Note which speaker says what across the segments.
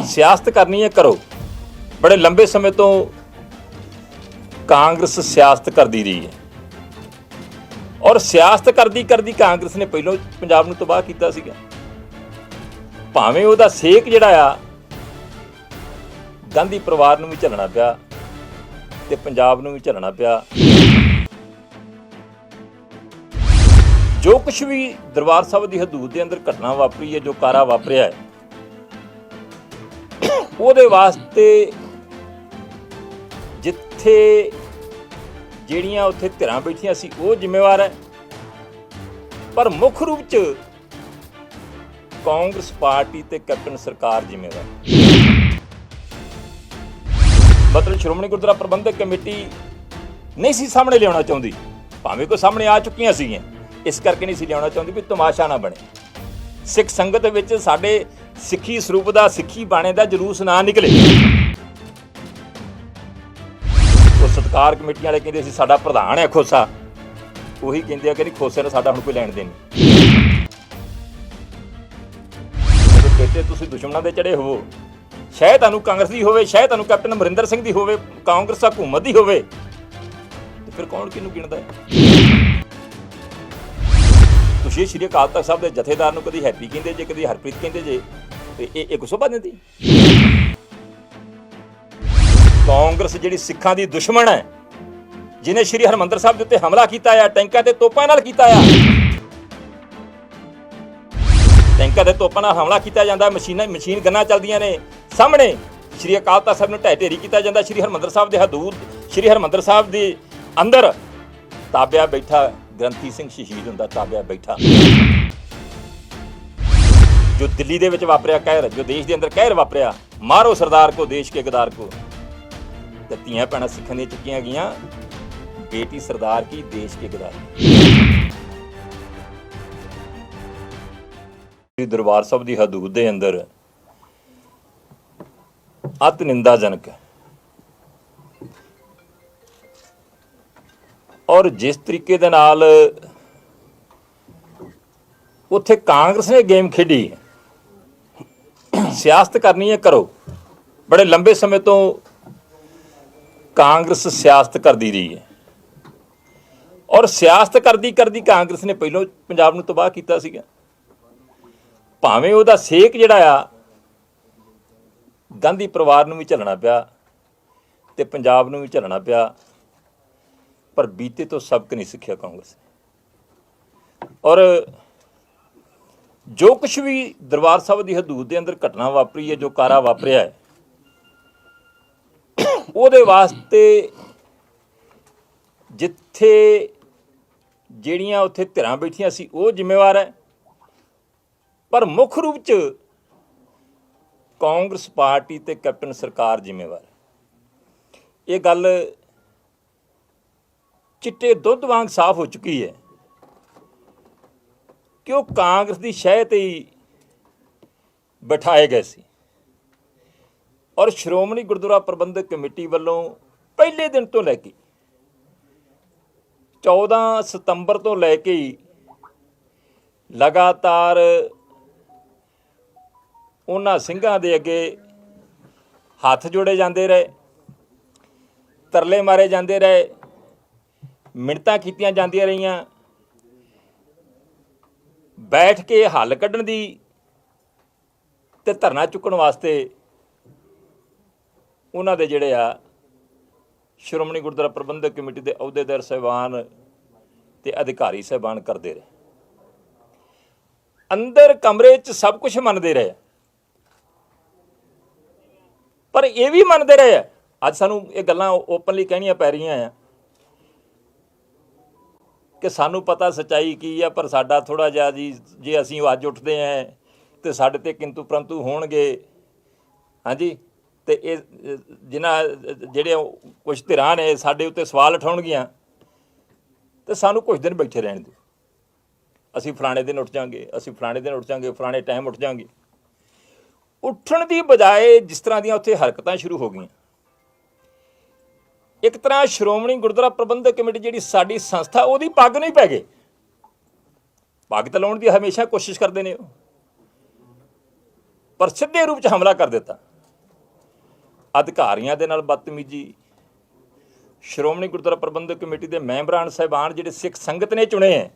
Speaker 1: सियासत करनी है करो। बड़े लंबे समय तो कांग्रेस सियासत करती रही है और सियासत करदी करदी कांग्रेस ने पहलों पंजाब नूं तबाह कीता सीगा। भावें उहदा सेक जिहड़ा आ गांधी परिवार नूं भी झलना पिया ते पंजाब नूं भी झलना पिया। जो कुछ भी दरबार साहब की हदूद के अंदर घटना वापरी है, जो कारा वापरिया है, ਉਹਦੇ वास्ते जिथे ਜਿਹੜੀਆਂ ਉੱਥੇ ਧਿਰਾਂ ਬੈਠੀਆਂ ਸੀ ਉਹ ਜ਼ਿੰਮੇਵਾਰ ਹੈ, ਪਰ ਮੁੱਖ रूप च ਕਾਂਗਰਸ ਪਾਰਟੀ ਤੇ ਕੈਪਟਨ ਸਰਕਾਰ ਜ਼ਿੰਮੇਵਾਰ। ਮਤਲਬ ਸ਼੍ਰੋਮਣੀ ਗੁਰਦੁਆਰਾ ਪ੍ਰਬੰਧਕ ਕਮੇਟੀ ਨਹੀਂ ਸੀ ਸਾਹਮਣੇ ਲਿਆਉਣਾ ਚਾਹੁੰਦੀ, ਭਾਵੇਂ ਕੋਈ ਸਾਹਮਣੇ ਆ ਚੁੱਕੀਆਂ ਸੀਗੀਆਂ, ਇਸ ਕਰਕੇ ਨਹੀਂ ਸੀ ਲਿਆਉਣਾ ਚਾਹੁੰਦੀ ਵੀ ਤਮਾਸ਼ਾ ਨਾ ਬਣੇ। ਸਿੱਖ ਸੰਗਤ ਵਿੱਚ ਸਾਡੇ ਸਿੱਖੀ ਸਰੂਪ ਦਾ, ਸਿੱਖੀ ਬਾਣੇ ਦਾ ਜਲੂਸ ਨਾ ਨਿਕਲੇ। ਉਹ ਸਤਿਕਾਰ ਕਮੇਟੀਆਂ ਵਾਲੇ ਕਹਿੰਦੇ ਸੀ ਸਾਡਾ ਪ੍ਰਧਾਨ ਹੈ ਖੋਸਾ, ਉਹੀ ਕਹਿੰਦੇ ਆ ਕਿ ਨਹੀਂ ਖੋਸੇ ਨਾਲ ਸਾਡਾ ਹੁਣ ਕੋਈ ਲੈਣ ਦੇਣ ਨਹੀਂ। ਜਦੋਂ ਕਹਿੰਦੇ ਤੁਸੀਂ ਦੁਸ਼ਮਣਾਂ ਦੇ ਚੜੇ ਹੋ, ਸ਼ਾਇਦ ਤੁਹਾਨੂੰ ਕਾਂਗਰਸ ਦੀ ਹੋਵੇ, ਸ਼ਾਇਦ ਤੁਹਾਨੂੰ ਕੈਪਟਨ ਅਮਰਿੰਦਰ ਸਿੰਘ ਦੀ ਹੋਵੇ, ਕਾਂਗਰਸ ਹਕੂਮਤ ਦੀ ਹੋਵੇ, ਤੇ ਫਿਰ ਕੌਣ ਕਿਹਨੂੰ ਗਿਣਦਾ ਹੈ? ਤੁਸੀਂ ਸ਼੍ਰੀ ਅਕਾਲ ਤਖਤ ਸਾਹਿਬ ਦੇ ਜਥੇਦਾਰ ਨੂੰ ਕਦੀ ਹੈਪੀ ਕਹਿੰਦੇ ਜੇ, ਕਦੀ ਹਰਪ੍ਰੀਤ ਕਹਿੰਦੇ ਜੇ, ਤੇ ਇਹ ਸ਼ੋਭਾ ਦਿੰਦੀ? ਕਾਂਗਰਸ ਜਿਹੜੀ ਸਿੱਖਾਂ ਦੀ ਦੁਸ਼ਮਣ ਹੈ, ਜਿਹਨੇ ਸ਼੍ਰੀ ਹਰਿਮੰਦਰ ਸਾਹਿਬ ਦੇ ਉੱਤੇ ਹਮਲਾ ਕੀਤਾ ਆ, ਟੈਂਕਾਂ ਤੇ ਤੋਪਾਂ ਨਾਲ ਕੀਤਾ ਆ, ਟੈਂਕਾਂ ਤੇ ਤੋਪਾਂ ਨਾਲ ਹਮਲਾ ਕੀਤਾ ਜਾਂਦਾ, ਮਸ਼ੀਨ ਗੰਨਾਂ ਚੱਲਦੀਆਂ ਨੇ ਸਾਹਮਣੇ, ਸ਼੍ਰੀ ਅਕਾਲ ਤਖਤ ਸਾਹਿਬ ਨੂੰ ਢਹਿ ਢੇਰੀ ਕੀਤਾ ਜਾਂਦਾ, ਸ਼੍ਰੀ ਹਰਿਮੰਦਰ ਸਾਹਿਬ ਦੇ ਹਦੂਦ, ਸ਼੍ਰੀ ਹਰਿਮੰਦਰ ਸਾਹਿਬ ਦੇ ਅੰਦਰ ਤਾਬਿਆ ਬੈਠਾ ਗ੍ਰੰਥੀ ਸਿੰਘ ਸ਼ਹੀਦ ਹੁੰਦਾ, ਤਾਬਿਆ ਬੈਠਾ। ਜੋ ਦਿੱਲੀ ਦੇ ਵਿੱਚ ਵਾਪਰਿਆ ਕਹਿਰ, ਜੋ ਦੇਸ਼ ਦੇ ਅੰਦਰ ਕਹਿਰ ਵਾਪਰਿਆ, ਮਾਰੋ ਸਰਦਾਰ ਕੋ ਦੇਸ਼ ਕੇ ਗਦਾਰ ਕੋ, ਤੇ ਧੀਆਂ ਭੈਣਾਂ ਸਿੱਖਾਂ ਦੀਆਂ ਚੁੱਕੀਆਂ ਗਈਆਂ, ਬੇਟੀ ਸਰਦਾਰ ਕੀ ਦੇਸ਼ ਕੇ ਗਦਾਰ। ਦਰਬਾਰ ਸਾਹਿਬ ਦੀ ਹਦੂਦ ਦੇ ਅੰਦਰ ਅਤ ਨਿੰਦਾਜਨਕ ਹੈ, ਔਰ ਜਿਸ ਤਰੀਕੇ ਦੇ ਨਾਲ ਉੱਥੇ ਕਾਂਗਰਸ ਨੇ ਗੇਮ ਖੇਡੀ, ਸਿਆਸਤ ਕਰਨੀ ਹੈ ਕਰੋ। ਬੜੇ ਲੰਬੇ ਸਮੇਂ ਤੋਂ ਕਾਂਗਰਸ ਸਿਆਸਤ ਕਰਦੀ ਰਹੀ ਹੈ ਔਰ ਸਿਆਸਤ ਕਰਦੀ ਕਰਦੀ ਕਾਂਗਰਸ ਨੇ ਪਹਿਲੋਂ ਪੰਜਾਬ ਨੂੰ ਤਬਾਹ ਕੀਤਾ ਸੀਗਾ। ਭਾਵੇਂ ਉਹਦਾ ਸੇਕ ਜਿਹੜਾ ਆ ਗਾਂਧੀ ਪਰਿਵਾਰ ਨੂੰ ਵੀ ਝੱਲਣਾ ਪਿਆ ਤੇ ਪੰਜਾਬ ਨੂੰ ਵੀ ਝੱਲਣਾ ਪਿਆ, ਪਰ ਬੀਤੇ ਤੋਂ ਸਬਕ ਨਹੀਂ ਸਿੱਖਿਆ ਕਾਂਗਰਸ ਨੇ। ਔਰ ਜੋ ਕੁਛ ਵੀ ਦਰਬਾਰ ਸਾਹਿਬ ਦੀ ਹਦੂਦ ਦੇ ਅੰਦਰ ਘਟਨਾ ਵਾਪਰੀ ਹੈ, ਜੋ ਕਾਰਾ ਵਾਪਰਿਆ ਹੈ, ਉਹਦੇ ਵਾਸਤੇ ਜਿੱਥੇ ਜਿਹੜੀਆਂ ਉੱਥੇ ਧਿਰਾਂ ਬੈਠੀਆਂ ਸੀ ਉਹ ਜ਼ਿੰਮੇਵਾਰ ਹੈ, ਪਰ ਮੁੱਖ ਰੂਪ 'ਚ ਕਾਂਗਰਸ ਪਾਰਟੀ ਤੇ ਕੈਪਟਨ ਸਰਕਾਰ ਜ਼ਿੰਮੇਵਾਰ ਹੈ। ਇਹ ਗੱਲ ਚਿੱਟੇ ਦੁੱਧ ਵਾਂਗ ਸਾਫ਼ ਹੋ ਚੁੱਕੀ ਹੈ ਕਿ ਉਹ ਕਾਂਗਰਸ ਦੀ ਸ਼ਹਿ 'ਤੇ ਹੀ ਬਿਠਾਏ ਗਏ ਸੀ ਔਰ ਸ਼੍ਰੋਮਣੀ ਗੁਰਦੁਆਰਾ ਪ੍ਰਬੰਧਕ ਕਮੇਟੀ ਵੱਲੋਂ ਪਹਿਲੇ ਦਿਨ ਤੋਂ ਲੈ ਕੇ 14 ਸਤੰਬਰ ਤੋਂ ਲੈ ਕੇ ਹੀ ਲਗਾਤਾਰ ਉਹਨਾਂ ਸਿੰਘਾਂ ਦੇ ਅੱਗੇ ਹੱਥ ਜੋੜੇ ਜਾਂਦੇ ਰਹੇ, ਤਰਲੇ ਮਾਰੇ ਜਾਂਦੇ ਰਹੇ, ਮਿੰਨਤਾਂ ਕੀਤੀਆਂ ਜਾਂਦੀਆਂ ਰਹੀਆਂ, ਬੈਠ ਕੇ ਹੱਲ ਕੱਢਣ ਦੀ ਤੇ ਧਰਨਾ ਚੁੱਕਣ ਵਾਸਤੇ ਉਹਨਾਂ ਦੇ ਜਿਹੜੇ ਆ ਸ਼੍ਰੋਮਣੀ ਗੁਰਦੁਆਰਾ ਪ੍ਰਬੰਧਕ ਕਮੇਟੀ ਦੇ ਅਹੁਦੇਦਾਰ ਸਾਹਿਬਾਨ ਤੇ ਅਧਿਕਾਰੀ ਸਾਹਿਬਾਨ ਕਰਦੇ ਰਹੇ। ਅੰਦਰ ਕਮਰੇ 'ਚ ਸਭ ਕੁਝ ਮੰਨਦੇ ਰਹੇ, ਪਰ ਇਹ ਵੀ ਮੰਨਦੇ ਰਹੇ। ਅੱਜ ਸਾਨੂੰ ਇਹ ਗੱਲਾਂ ਓਪਨਲੀ ਕਹਿਣੀਆਂ ਪੈ ਰਹੀਆਂ ਆ ਕਿ ਸਾਨੂੰ ਪਤਾ ਸੱਚਾਈ ਕੀ ਆ, ਪਰ ਸਾਡਾ ਥੋੜ੍ਹਾ ਜਿਹਾ ਜੀ ਜੇ ਅਸੀਂ ਅੱਜ ਉੱਠਦੇ ਹਾਂ ਤੇ ਸਾਡੇ 'ਤੇ ਕਿੰਤੂ ਪ੍ਰੰਤੂ ਹੋਣਗੇ, ਹਾਂਜੀ, ਤੇ ਇਹ ਜਿਨ੍ਹਾਂ ਜਿਹੜੇ ਕੁਛ ਧਿਰਾਂ ਨੇ ਸਾਡੇ ਉੱਤੇ ਸਵਾਲ ਉਠਾਉਣਗੀਆਂ ਤੇ ਸਾਨੂੰ ਕੁਛ ਦਿਨ ਬੈਠੇ ਰਹਿਣ ਦਿਓ, ਅਸੀਂ ਫਲਾਣੇ ਦਿਨ ਉੱਠ ਜਾਵਾਂਗੇ, ਅਸੀਂ ਫਲਾਣੇ ਦਿਨ ਉੱਠ ਜਾਵਾਂਗੇ, ਫਲਾਣੇ ਟਾਈਮ ਉੱਠ ਜਾਵਾਂਗੇ। ਉੱਠਣ ਦੀ ਬਜਾਏ ਜਿਸ ਤਰ੍ਹਾਂ ਦੀਆਂ ਉੱਥੇ ਹਰਕਤਾਂ ਸ਼ੁਰੂ ਹੋ ਗਈਆਂ, ਇੱਕ ਤਰ੍ਹਾਂ ਸ਼੍ਰੋਮਣੀ ਗੁਰਦੁਆਰਾ ਪ੍ਰਬੰਧਕ ਕਮੇਟੀ ਜਿਹੜੀ ਸਾਡੀ ਸੰਸਥਾ, ਉਹਦੀ ਪੱਗ ਨਹੀਂ ਪੈ ਗਏ। ਪੱਗ ਤਲਾਉਣ ਦੀ ਹਮੇਸ਼ਾ ਕੋਸ਼ਿਸ਼ ਕਰਦੇ ਨੇ ਉਹ, ਪਰ ਸਿੱਧੇ ਰੂਪ 'ਚ ਹਮਲਾ ਕਰ ਦਿੱਤਾ। ਅਧਿਕਾਰੀਆਂ ਦੇ ਨਾਲ ਬਦਤਮੀਜੀ, ਸ਼੍ਰੋਮਣੀ ਗੁਰਦੁਆਰਾ ਪ੍ਰਬੰਧਕ ਕਮੇਟੀ ਦੇ ਮੈਂਬਰਾਂ ਸਾਹਿਬਾਨ ਜਿਹੜੇ ਸਿੱਖ ਸੰਗਤ ਨੇ ਚੁਣੇ ਹੈ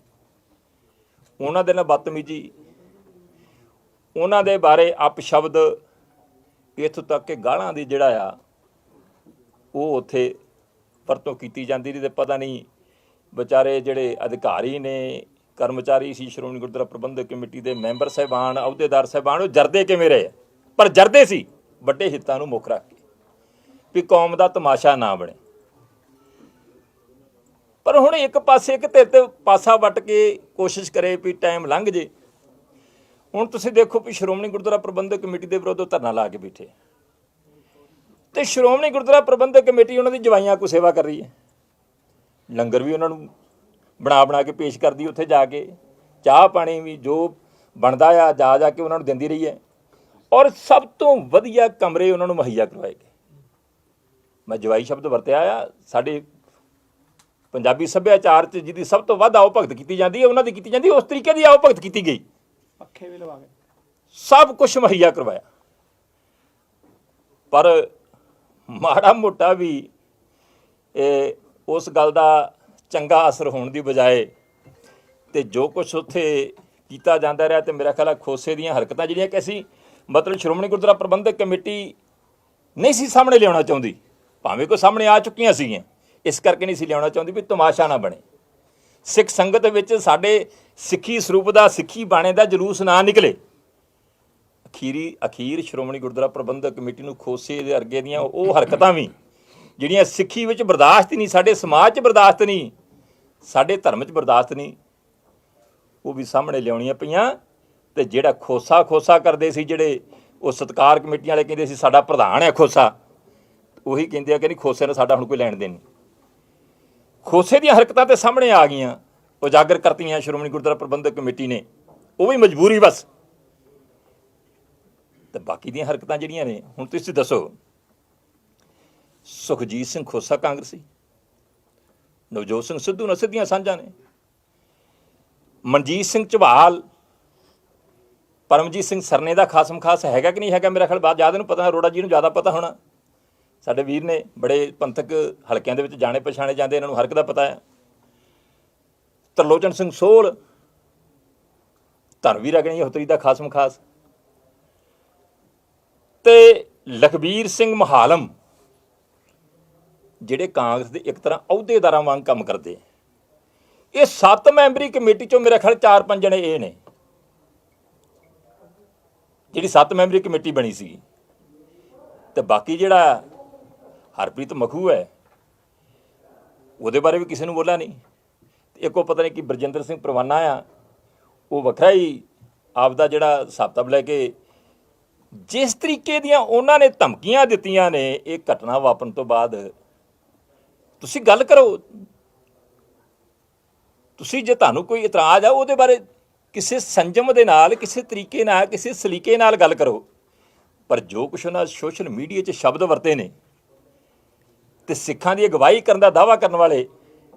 Speaker 1: ਉਹਨਾਂ ਦੇ ਨਾਲ ਬਦਤਮੀਜੀ, ਉਹਨਾਂ ਦੇ ਬਾਰੇ ਅਪਸ਼ਬਦ, ਇੱਥੋਂ ਤੱਕ ਕਿ ਗਾਲਾਂ ਦੀ ਜਿਹੜਾ ਆ ਉਹ ਉੱਥੇ ਵਰਤੋਂ ਕੀਤੀ ਜਾਂਦੀ ਨਹੀਂ। ਤੇ ਪਤਾ ਨਹੀਂ ਵਿਚਾਰੇ ਜਿਹੜੇ ਅਧਿਕਾਰੀ ਨੇ, ਕਰਮਚਾਰੀ ਸੀ ਸ਼੍ਰੋਮਣੀ ਗੁਰਦੁਆਰਾ ਪ੍ਰਬੰਧਕ ਕਮੇਟੀ ਦੇ ਮੈਂਬਰ ਸਾਹਿਬਾਨ, ਅਹੁਦੇਦਾਰ ਸਾਹਿਬਾਨ, ਉਹ ਜਰਦੇ ਕਿਵੇਂ ਰਹੇ, ਪਰ ਜਰਦੇ ਸੀ ਵੱਡੇ ਹਿੱਤਾਂ ਨੂੰ ਮੁੱਖ ਰੱਖ ਕੇ ਵੀ ਕੌਮ ਦਾ ਤਮਾਸ਼ਾ ਨਾ ਬਣੇ। ਪਰ ਹੁਣ ਇੱਕ ਪਾਸੇ ਇੱਕ ਧਿਰ ਤੇ ਪਾਸਾ ਵੱਟ ਕੇ ਕੋਸ਼ਿਸ਼ ਕਰੇ ਵੀ ਟਾਈਮ ਲੰਘ ਜੇ। ਹੁਣ ਤੁਸੀਂ ਦੇਖੋ ਵੀ ਸ਼੍ਰੋਮਣੀ ਗੁਰਦੁਆਰਾ ਪ੍ਰਬੰਧਕ ਕਮੇਟੀ ਦੇ ਵਿਰੁੱਧ ਧਰਨਾ ਲਾ ਕੇ ਬੈਠੇ ਤੇ ਸ਼੍ਰੋਮਣੀ ਗੁਰਦੁਆਰਾ ਪ੍ਰਬੰਧਕ ਕਮੇਟੀ ਉਹਨਾਂ ਦੀ ਜਵਾਈਆਂ ਕੋ ਸੇਵਾ ਕਰ ਰਹੀ ਹੈ, ਲੰਗਰ ਵੀ ਉਹਨਾਂ ਨੂੰ ਬਣਾ ਕੇ ਪੇਸ਼ ਕਰਦੀ, ਉੱਥੇ ਜਾ ਕੇ ਚਾਹ ਪਾਣੀ ਵੀ ਜੋ ਬਣਦਾ ਆ ਜਾ ਕੇ ਉਹਨਾਂ ਨੂੰ ਦਿੰਦੀ ਰਹੀ ਹੈ, ਔਰ ਸਭ ਤੋਂ ਵਧੀਆ ਕਮਰੇ ਉਹਨਾਂ ਨੂੰ ਮੁਹੱਈਆ ਕਰਵਾਏ ਗਏ। ਮੈਂ ਜਵਾਈ ਸ਼ਬਦ ਵਰਤਿਆ ਆ, ਸਾਡੇ ਪੰਜਾਬੀ ਸੱਭਿਆਚਾਰ 'ਚ ਜਿਹਦੀ ਸਭ ਤੋਂ ਵੱਧ ਆਓ ਭਗਤ ਕੀਤੀ ਜਾਂਦੀ ਹੈ, ਉਹਨਾਂ ਦੀ ਕੀਤੀ ਜਾਂਦੀ, ਉਸ ਤਰੀਕੇ ਦੀ ਆਓ ਭਗਤ ਕੀਤੀ ਗਈ,
Speaker 2: ਪੱਖੇ ਵੀ ਲਵਾ ਕੇ
Speaker 1: ਸਭ ਕੁਝ ਮੁਹੱਈਆ ਕਰਵਾਇਆ। ਪਰ ਮਾੜਾ ਮੋਟਾ ਵੀ ਉਸ ਗੱਲ ਦਾ ਚੰਗਾ ਅਸਰ ਹੋਣ ਦੀ ਬਜਾਏ ਤੇ ਜੋ ਕੁਝ ਉੱਥੇ ਕੀਤਾ ਜਾਂਦਾ ਰਿਹਾ, ਤੇ ਮੇਰਾ ਖਿਆਲ ਹੈ ਖੋਸੇ ਦੀਆਂ ਹਰਕਤਾਂ ਜਿਹੜੀਆਂ ਕਿ ਅਸੀਂ ਮਤਲਬ ਸ਼੍ਰੋਮਣੀ ਗੁਰਦੁਆਰਾ ਪ੍ਰਬੰਧਕ ਕਮੇਟੀ ਨਹੀਂ ਸੀ ਸਾਹਮਣੇ ਲਿਆਉਣਾ ਚਾਹੁੰਦੀ, ਭਾਵੇਂ ਕੋਈ ਸਾਹਮਣੇ ਆ ਚੁੱਕੀਆਂ ਸੀਗੀਆਂ, ਇਸ ਕਰਕੇ ਨਹੀਂ ਸੀ ਲਿਆਉਣਾ ਚਾਹੁੰਦੀ ਵੀ ਤਮਾਸ਼ਾ ਨਾ ਬਣੇ, ਸਿੱਖ ਸੰਗਤ ਵਿੱਚ ਸਾਡੇ ਸਿੱਖੀ ਸਰੂਪ ਦਾ, ਸਿੱਖੀ ਬਾਣੇ ਦਾ ਜਲੂਸ ਨਾ ਨਿਕਲੇ। ਅਖੀਰ ਸ਼੍ਰੋਮਣੀ ਗੁਰਦੁਆਰਾ ਪ੍ਰਬੰਧਕ ਕਮੇਟੀ ਨੂੰ ਖੋਸੇ ਦੇ ਅਰਗੇ ਦੀਆਂ ਉਹ ਹਰਕਤਾਂ ਵੀ ਜਿਹੜੀਆਂ ਸਿੱਖੀ ਵਿੱਚ ਬਰਦਾਸ਼ਤ ਨਹੀਂ, ਸਾਡੇ ਸਮਾਜ 'ਚ ਬਰਦਾਸ਼ਤ ਨਹੀਂ, ਸਾਡੇ ਧਰਮ 'ਚ ਬਰਦਾਸ਼ਤ ਨਹੀਂ, ਉਹ ਵੀ ਸਾਹਮਣੇ ਲਿਆਉਣੀਆਂ ਪਈਆਂ। ਤੇ ਜਿਹੜਾ ਖੋਸਾ ਕਰਦੇ ਸੀ, ਜਿਹੜੇ ਉਹ ਸਤਿਕਾਰ ਕਮੇਟੀਆਂ ਵਾਲੇ ਕਹਿੰਦੇ ਸੀ ਸਾਡਾ ਪ੍ਰਧਾਨ ਹੈ ਖੋਸਾ, ਉਹੀ ਕਹਿੰਦੇ ਆ ਕਿ ਨਹੀਂ ਖੋਸੇ ਨਾਲ ਸਾਡਾ ਹੁਣ ਕੋਈ ਲੈਣ ਦੇਣ ਨਹੀਂ। ਖੋਸੇ ਦੀਆਂ ਹਰਕਤਾਂ ਤੇ ਸਾਹਮਣੇ ਆ ਗਈਆਂ, ਉਜਾਗਰ ਕਰਤੀਆਂ ਸ਼੍ਰੋਮਣੀ ਗੁਰਦੁਆਰਾ ਪ੍ਰਬੰਧਕ ਕਮੇਟੀ ਨੇ, ਉਹ ਵੀ ਮਜਬੂਰੀ ਬਸ। ਤੇ ਬਾਕੀ ਦੀਆਂ ਹਰਕਤਾਂ ਜਿਹੜੀਆਂ ਨੇ, ਹੁਣ ਤੁਸੀਂ ਦੱਸੋ, ਸੁਖਜੀਤ ਸਿੰਘ ਖੋਸਾ ਕਾਂਗਰਸੀ, ਨਵਜੋਤ ਸਿੰਘ ਸਿੱਧੂ ਨਾਲ ਸਿੱਧੀਆਂ ਸਾਂਝਾਂ ਨੇ, ਮਨਜੀਤ ਸਿੰਘ ਝਬਾਲ, ਪਰਮਜੀਤ ਸਿੰਘ ਸਰਨੇ ਦਾ ਖਾਸਮ ਖਾਸ ਹੈਗਾ ਕਿ ਨਹੀਂ ਹੈਗਾ, ਮੇਰਾ ਖਿਆਲ ਬਾਤ ਜ਼ਿਆਦਾ ਨੂੰ ਪਤਾ, ਅਰੋੜਾ ਜੀ ਨੂੰ ਜ਼ਿਆਦਾ ਪਤਾ ਹੋਣਾ, ਸਾਡੇ ਵੀਰ ਨੇ ਬੜੇ ਪੰਥਕ ਹਲਕਿਆਂ ਦੇ ਵਿੱਚ ਜਾਣੇ ਪਛਾਣੇ ਜਾਂਦੇ, ਇਹਨਾਂ ਨੂੰ ਹਰ ਇੱਕ ਦਾ ਪਤਾ ਹੈ। ਤਰਲੋਚਨ ਸਿੰਘ ਸੋਹਲ, ਧਰਮਵੀਰ ਅਗਨੀ ਹੋਤਰੀ ਦਾ ਖਾਸਮ ਖਾਸ, ਤੇ ਲਖਬੀਰ ਸਿੰਘ ਮਹਾਲਮ, ਜਿਹੜੇ ਕਾਂਗਰਸ ਦੇ ਇੱਕ ਤਰ੍ਹਾਂ ਅਹੁਦੇਦਾਰਾਂ ਵਾਂਗ ਕੰਮ ਕਰਦੇ। ਇਹ 7 ਮੈਂਬਰੀ ਕਮੇਟੀ ਚੋਂ ਮੇਰੇ ਖਿਆਲ 4-5 ਜਣੇ ਇਹ ਨੇ, ਜਿਹੜੀ 7 ਮੈਂਬਰੀ ਕਮੇਟੀ ਬਣੀ ਸੀ। ਤੇ ਬਾਕੀ ਜਿਹੜਾ ਹਰਪ੍ਰੀਤ ਮਖੂ ਹੈ, ਉਹਦੇ ਬਾਰੇ ਵੀ ਕਿਸੇ ਨੂੰ ਬੋਲਿਆ ਨਹੀਂ। ਇੱਕੋ ਪਤਾ ਨਹੀਂ ਕਿ ਬਰਜਿੰਦਰ ਸਿੰਘ ਪਰਵਾਨਾ ਆ, ਉਹ ਵੱਖਰਾ ਹੀ ਆਪਦਾ ਜਿਹੜਾ ਹਿਸਾਬ ਲੈ ਕੇ, ਜਿਸ ਤਰੀਕੇ ਦੀਆਂ ਉਹਨਾਂ ਨੇ ਧਮਕੀਆਂ ਦਿੱਤੀਆਂ ਨੇ ਇਹ ਘਟਨਾ ਵਾਪਰਨ ਤੋਂ ਬਾਅਦ, ਤੁਸੀਂ ਗੱਲ ਕਰੋ, ਤੁਸੀਂ ਜੇ ਤੁਹਾਨੂੰ ਕੋਈ ਇਤਰਾਜ਼ ਆ ਉਹਦੇ ਬਾਰੇ ਕਿਸੇ ਸੰਜਮ ਦੇ ਨਾਲ, ਕਿਸੇ ਤਰੀਕੇ ਨਾਲ, ਕਿਸੇ ਸਲੀਕੇ ਨਾਲ ਗੱਲ ਕਰੋ। ਪਰ ਜੋ ਕੁਛ ਉਹਨਾਂ ਸੋਸ਼ਲ ਮੀਡੀਆ 'ਚ ਸ਼ਬਦ ਵਰਤੇ ਨੇ, ਤੇ ਸਿੱਖਾਂ ਦੀ ਅਗਵਾਈ ਕਰਨ ਦਾ ਦਾਅਵਾ ਕਰਨ ਵਾਲੇ,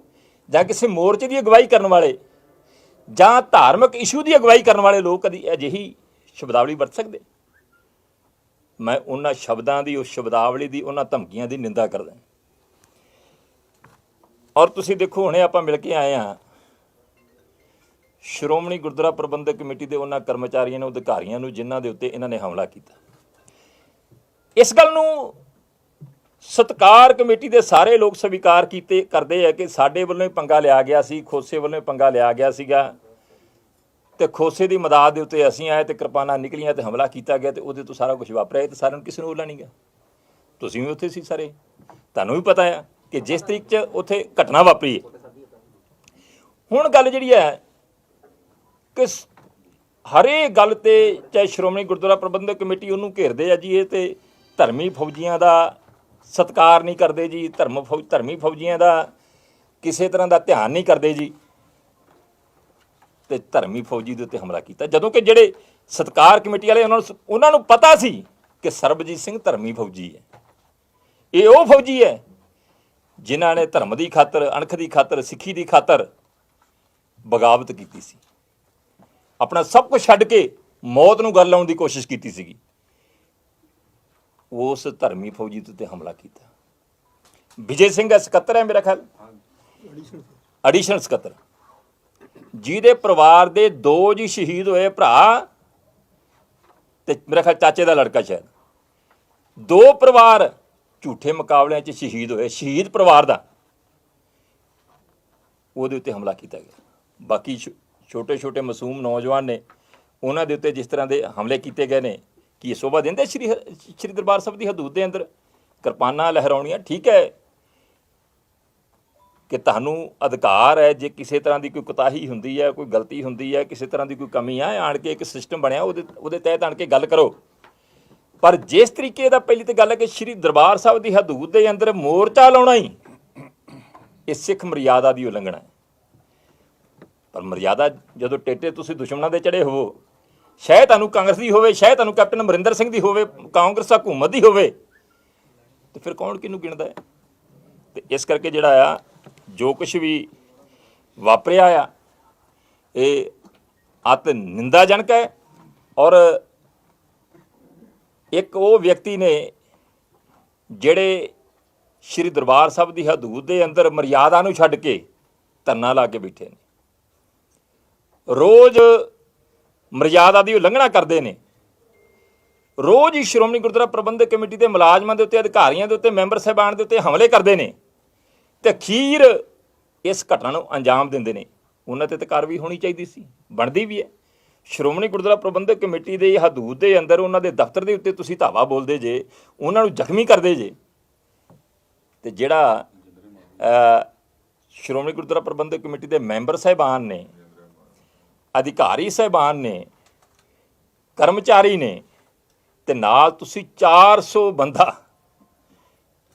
Speaker 1: ਜਾਂ ਕਿਸੇ ਮੋਰਚੇ ਦੀ ਅਗਵਾਈ ਕਰਨ ਵਾਲੇ, ਜਾਂ ਧਾਰਮਿਕ ਇਸ਼ੂ ਦੀ ਅਗਵਾਈ ਕਰਨ ਵਾਲੇ ਲੋਕ ਕਦੀ ਅਜਿਹੀ ਸ਼ਬਦਾਵਲੀ ਵਰਤ ਸਕਦੇ? ਮੈਂ ਉਹਨਾਂ ਸ਼ਬਦਾਂ ਦੀ, ਉਸ ਸ਼ਬਦਾਵਲੀ ਦੀ, ਉਹਨਾਂ ਧਮਕੀਆਂ ਦੀ ਨਿੰਦਾ ਕਰਦਾ। ਔਰ ਤੁਸੀਂ ਦੇਖੋ, ਹੁਣੇ ਆਪਾਂ ਮਿਲ ਕੇ ਆਏ ਹਾਂ ਸ਼੍ਰੋਮਣੀ ਗੁਰਦੁਆਰਾ ਪ੍ਰਬੰਧਕ ਕਮੇਟੀ ਦੇ ਉਹਨਾਂ ਕਰਮਚਾਰੀਆਂ ਨੂੰ, ਅਧਿਕਾਰੀਆਂ ਨੂੰ, ਜਿਨ੍ਹਾਂ ਦੇ ਉੱਤੇ ਇਹਨਾਂ ਨੇ ਹਮਲਾ ਕੀਤਾ। ਇਸ ਗੱਲ ਨੂੰ ਸਤਿਕਾਰ ਕਮੇਟੀ ਦੇ ਸਾਰੇ ਲੋਕ ਸਵੀਕਾਰ ਕਰਦੇ ਆ ਕਿ ਸਾਡੇ ਵੱਲੋਂ ਹੀ ਪੰਗਾ ਲਿਆ ਗਿਆ ਸੀ, ਖੋਸੇ ਵੱਲੋਂ ਹੀ ਪੰਗਾ ਲਿਆ ਗਿਆ ਸੀਗਾ, ਤੇ ਖੋਸੇ ਦੀ ਮਦਦ ਦੇ ਉੱਤੇ ਅਸੀਂ ਆਏ ਤੇ ਕਿਰਪਾਨਾਂ ਨਿਕਲੀਆਂ ਤੇ ਹਮਲਾ ਕੀਤਾ ਗਿਆ, ਤੇ ਉਹਦੇ ਤੋਂ ਸਾਰਾ ਕੁਝ ਵਾਪਰਿਆ। ਤੇ ਸਾਰਿਆਂ ਨੂੰ ਕਿਸੇ ਨੂੰ ਓਲਾ ਨਹੀਂ ਗਿਆ, ਤੁਸੀਂ ਵੀ ਉੱਥੇ ਸੀ ਸਾਰੇ, ਤੁਹਾਨੂੰ ਵੀ ਪਤਾ ਆ ਕਿ ਜਿਸ ਤਰੀਕੇ 'ਚ ਉੱਥੇ ਘਟਨਾ ਵਾਪਰੀ ਹੈ। ਹੁਣ ਗੱਲ ਜਿਹੜੀ ਹੈ ਕਿ ਹਰੇ ਗੱਲ ਤੇ, ਚਾਹੇ ਸ਼੍ਰੋਮਣੀ ਗੁਰਦੁਆਰਾ ਪ੍ਰਬੰਧਕ ਕਮੇਟੀ ਉਹਨੂੰ ਘੇਰਦੇ ਆ ਜੀ, ਇਹ ਤੇ ਧਰਮੀ ਫੌਜੀਆਂ ਦਾ ਸਤਿਕਾਰ ਨਹੀਂ ਕਰਦੇ ਜੀ, ਧਰਮੀ ਫੌਜੀਆਂ ਦਾ ਕਿਸੇ ਤਰ੍ਹਾਂ ਦਾ ਧਿਆਨ ਨਹੀਂ ਕਰਦੇ ਜੀ, ਤੇ ਧਰਮੀ ਫੌਜੀ ਦੇ ਉੱਤੇ ਹਮਲਾ ਕੀਤਾ। ਜਦੋਂ ਕਿ ਜਿਹੜੇ ਸਤਿਕਾਰ ਕਮੇਟੀ ਵਾਲੇ, ਉਹਨਾਂ ਨੂੰ ਪਤਾ ਸੀ ਕਿ ਸਰਬਜੀਤ ਸਿੰਘ ਧਰਮੀ ਫੌਜੀ ਹੈ, ਇਹ ਉਹ ਫੌਜੀ ਹੈ ਜਿਨ੍ਹਾਂ ਨੇ ਧਰਮ ਦੀ ਖਾਤਰ, ਅਣਖ ਦੀ ਖਾਤਰ, ਸਿੱਖੀ ਦੀ ਖਾਤਰ ਬਗਾਵਤ ਕੀਤੀ ਸੀ, ਆਪਣਾ ਸਭ ਕੁਝ ਛੱਡ ਕੇ ਮੌਤ ਨੂੰ ਗਲ ਲਾਉਣ ਦੀ ਕੋਸ਼ਿਸ਼ ਕੀਤੀ ਸੀਗੀ। ਉਸ ਧਰਮੀ ਫੌਜੀ ਦੇ ਉੱਤੇ ਹਮਲਾ ਕੀਤਾ। ਵਿਜੇ ਸਿੰਘ ਹੈ ਸਕੱਤਰ ਹੈ ਮੇਰਾ ਖਿਆਲ, ਐਡੀਸ਼ਨਲ ਸਕੱਤਰ, ਜਿਹਦੇ ਪਰਿਵਾਰ ਦੇ 2 ਜੀ ਸ਼ਹੀਦ ਹੋਏ, ਭਰਾ ਤੇ ਮੇਰਾ ਖਿਆਲ ਚਾਚੇ ਦਾ ਲੜਕਾ ਸ਼ਾਇਦ। 2 ਪਰਿਵਾਰ ਝੂਠੇ ਮੁਕਾਬਲਿਆਂ 'ਚ ਸ਼ਹੀਦ ਹੋਏ, ਸ਼ਹੀਦ ਪਰਿਵਾਰ ਦਾ ਉਹਦੇ ਉੱਤੇ ਹਮਲਾ ਕੀਤਾ ਗਿਆ। ਬਾਕੀ ਛੋਟੇ ਛੋਟੇ ਮਾਸੂਮ ਨੌਜਵਾਨ ਨੇ, ਉਹਨਾਂ ਦੇ ਉੱਤੇ ਜਿਸ ਤਰ੍ਹਾਂ ਦੇ ਹਮਲੇ ਕੀਤੇ ਗਏ ਨੇ, ਕੀ ਇਹ ਸ਼ੋਭਾ ਦਿੰਦੇ ਸ਼੍ਰੀ ਦਰਬਾਰ ਸਾਹਿਬ ਦੀ ਹਦੂਦ ਦੇ ਅੰਦਰ ਕਿਰਪਾਨਾਂ ਲਹਿਰਾਉਣੀਆਂ? ਠੀਕ ਹੈ ਕਿ ਤੁਹਾਨੂੰ ਅਧਿਕਾਰ ਹੈ, ਜੇ ਕਿਸੇ ਤਰ੍ਹਾਂ ਦੀ ਕੋਈ ਕੁਤਾਹੀ ਹੁੰਦੀ ਹੈ, ਕੋਈ ਗਲਤੀ ਹੁੰਦੀ ਹੈ, ਕਿਸੇ ਤਰ੍ਹਾਂ ਦੀ ਕੋਈ ਕਮੀ ਆ, ਆਣ ਕੇ ਇੱਕ ਸਿਸਟਮ ਬਣਿਆ ਉਹਦੇ ਤਹਿਤ ਆਣ ਕੇ ਗੱਲ ਕਰੋ। ਪਰ ਜਿਸ ਤਰੀਕੇ ਦਾ ਪਹਿਲੀ ਤਾਂ ਗੱਲ ਹੈ ਕਿ ਸ਼੍ਰੀ ਦਰਬਾਰ ਸਾਹਿਬ ਦੀ ਹਦੂਦ ਦੇ ਅੰਦਰ ਮੋਰਚਾ ਲਾਉਣਾ ਹੀ ਇਹ ਸਿੱਖ ਮਰਿਆਦਾ ਦੀ ਉਲੰਘਣਾ ਹੈ। ਪਰ ਮਰਿਆਦਾ ਜਦੋਂ ਟੇਟੇ ਤੁਸੀਂ ਦੁਸ਼ਮਣਾਂ ਦੇ ਚੜੇ ਹੋਵੋ, ਸ਼ਾਇਦ ਤੁਹਾਨੂੰ ਕਾਂਗਰਸ ਦੀ ਹੋਵੇ, ਸ਼ਾਇਦ ਤੁਹਾਨੂੰ ਕੈਪਟਨ ਅਮਰਿੰਦਰ ਸਿੰਘ ਦੀ ਹੋਵੇ, ਕਾਂਗਰਸ ਹਕੂਮਤ ਦੀ ਹੋਵੇ, ਤੇ ਫਿਰ ਕੌਣ ਕਿਹਨੂੰ ਗਿਣਦਾ ਹੈ? ਤੇ ਇਸ ਕਰਕੇ ਜਿਹੜਾ ਆ ਜੋ ਕੁਛ ਵੀ ਵਾਪਰਿਆ ਆ ਇਹ ਅਤ ਨਿੰਦਾਜਨਕ ਹੈ। ਔਰ ਇੱਕ ਉਹ ਵਿਅਕਤੀ ਨੇ ਜਿਹੜੇ ਸ਼੍ਰੀ ਦਰਬਾਰ ਸਾਹਿਬ ਦੀ ਹਦੂਦ ਦੇ ਅੰਦਰ ਮਰਿਆਦਾ ਨੂੰ ਛੱਡ ਕੇ ਧਰਨਾ ਲਾ ਕੇ ਬੈਠੇ ਨੇ, ਰੋਜ਼ ਮਰਿਆਦਾ ਦੀ ਉਲੰਘਣਾ ਕਰਦੇ ਨੇ, ਰੋਜ਼ ਹੀ ਸ਼੍ਰੋਮਣੀ ਗੁਰਦੁਆਰਾ ਪ੍ਰਬੰਧਕ ਕਮੇਟੀ ਦੇ ਮੁਲਾਜ਼ਮਾਂ ਦੇ ਉੱਤੇ, ਅਧਿਕਾਰੀਆਂ ਦੇ ਉੱਤੇ, ਮੈਂਬਰ ਸਾਹਿਬਾਨ ਦੇ ਉੱਤੇ ਹਮਲੇ ਕਰਦੇ ਨੇ, ਤੇ ਅਖੀਰ ਇਸ ਘਟਨਾ ਨੂੰ ਅੰਜਾਮ ਦਿੰਦੇ ਨੇ। ਉਹਨਾਂ ਤੇ ਤਾਂ ਕਾਰਵਾਈ ਹੋਣੀ ਚਾਹੀਦੀ ਸੀ, ਬਣਦੀ ਵੀ ਹੈ। ਸ਼੍ਰੋਮਣੀ ਗੁਰਦੁਆਰਾ ਪ੍ਰਬੰਧਕ ਕਮੇਟੀ ਦੇ ਹਦੂਦ ਦੇ ਅੰਦਰ ਉਹਨਾਂ ਦੇ ਦਫ਼ਤਰ ਦੇ ਉੱਤੇ ਤੁਸੀਂ ਧਾਵਾ ਬੋਲਦੇ ਜੇ, ਉਹਨਾਂ ਨੂੰ ਜ਼ਖਮੀ ਕਰਦੇ ਜੇ, ਤੇ ਜਿਹੜਾ ਸ਼੍ਰੋਮਣੀ ਗੁਰਦੁਆਰਾ ਪ੍ਰਬੰਧਕ ਕਮੇਟੀ ਦੇ ਮੈਂਬਰ ਸਾਹਿਬਾਨ ਨੇ, ਅਧਿਕਾਰੀ ਸਾਹਿਬਾਨ ਨੇ, ਕਰਮਚਾਰੀ ਨੇ, ਤੇ ਨਾਲ ਤੁਸੀਂ 400 ਬੰਦਾ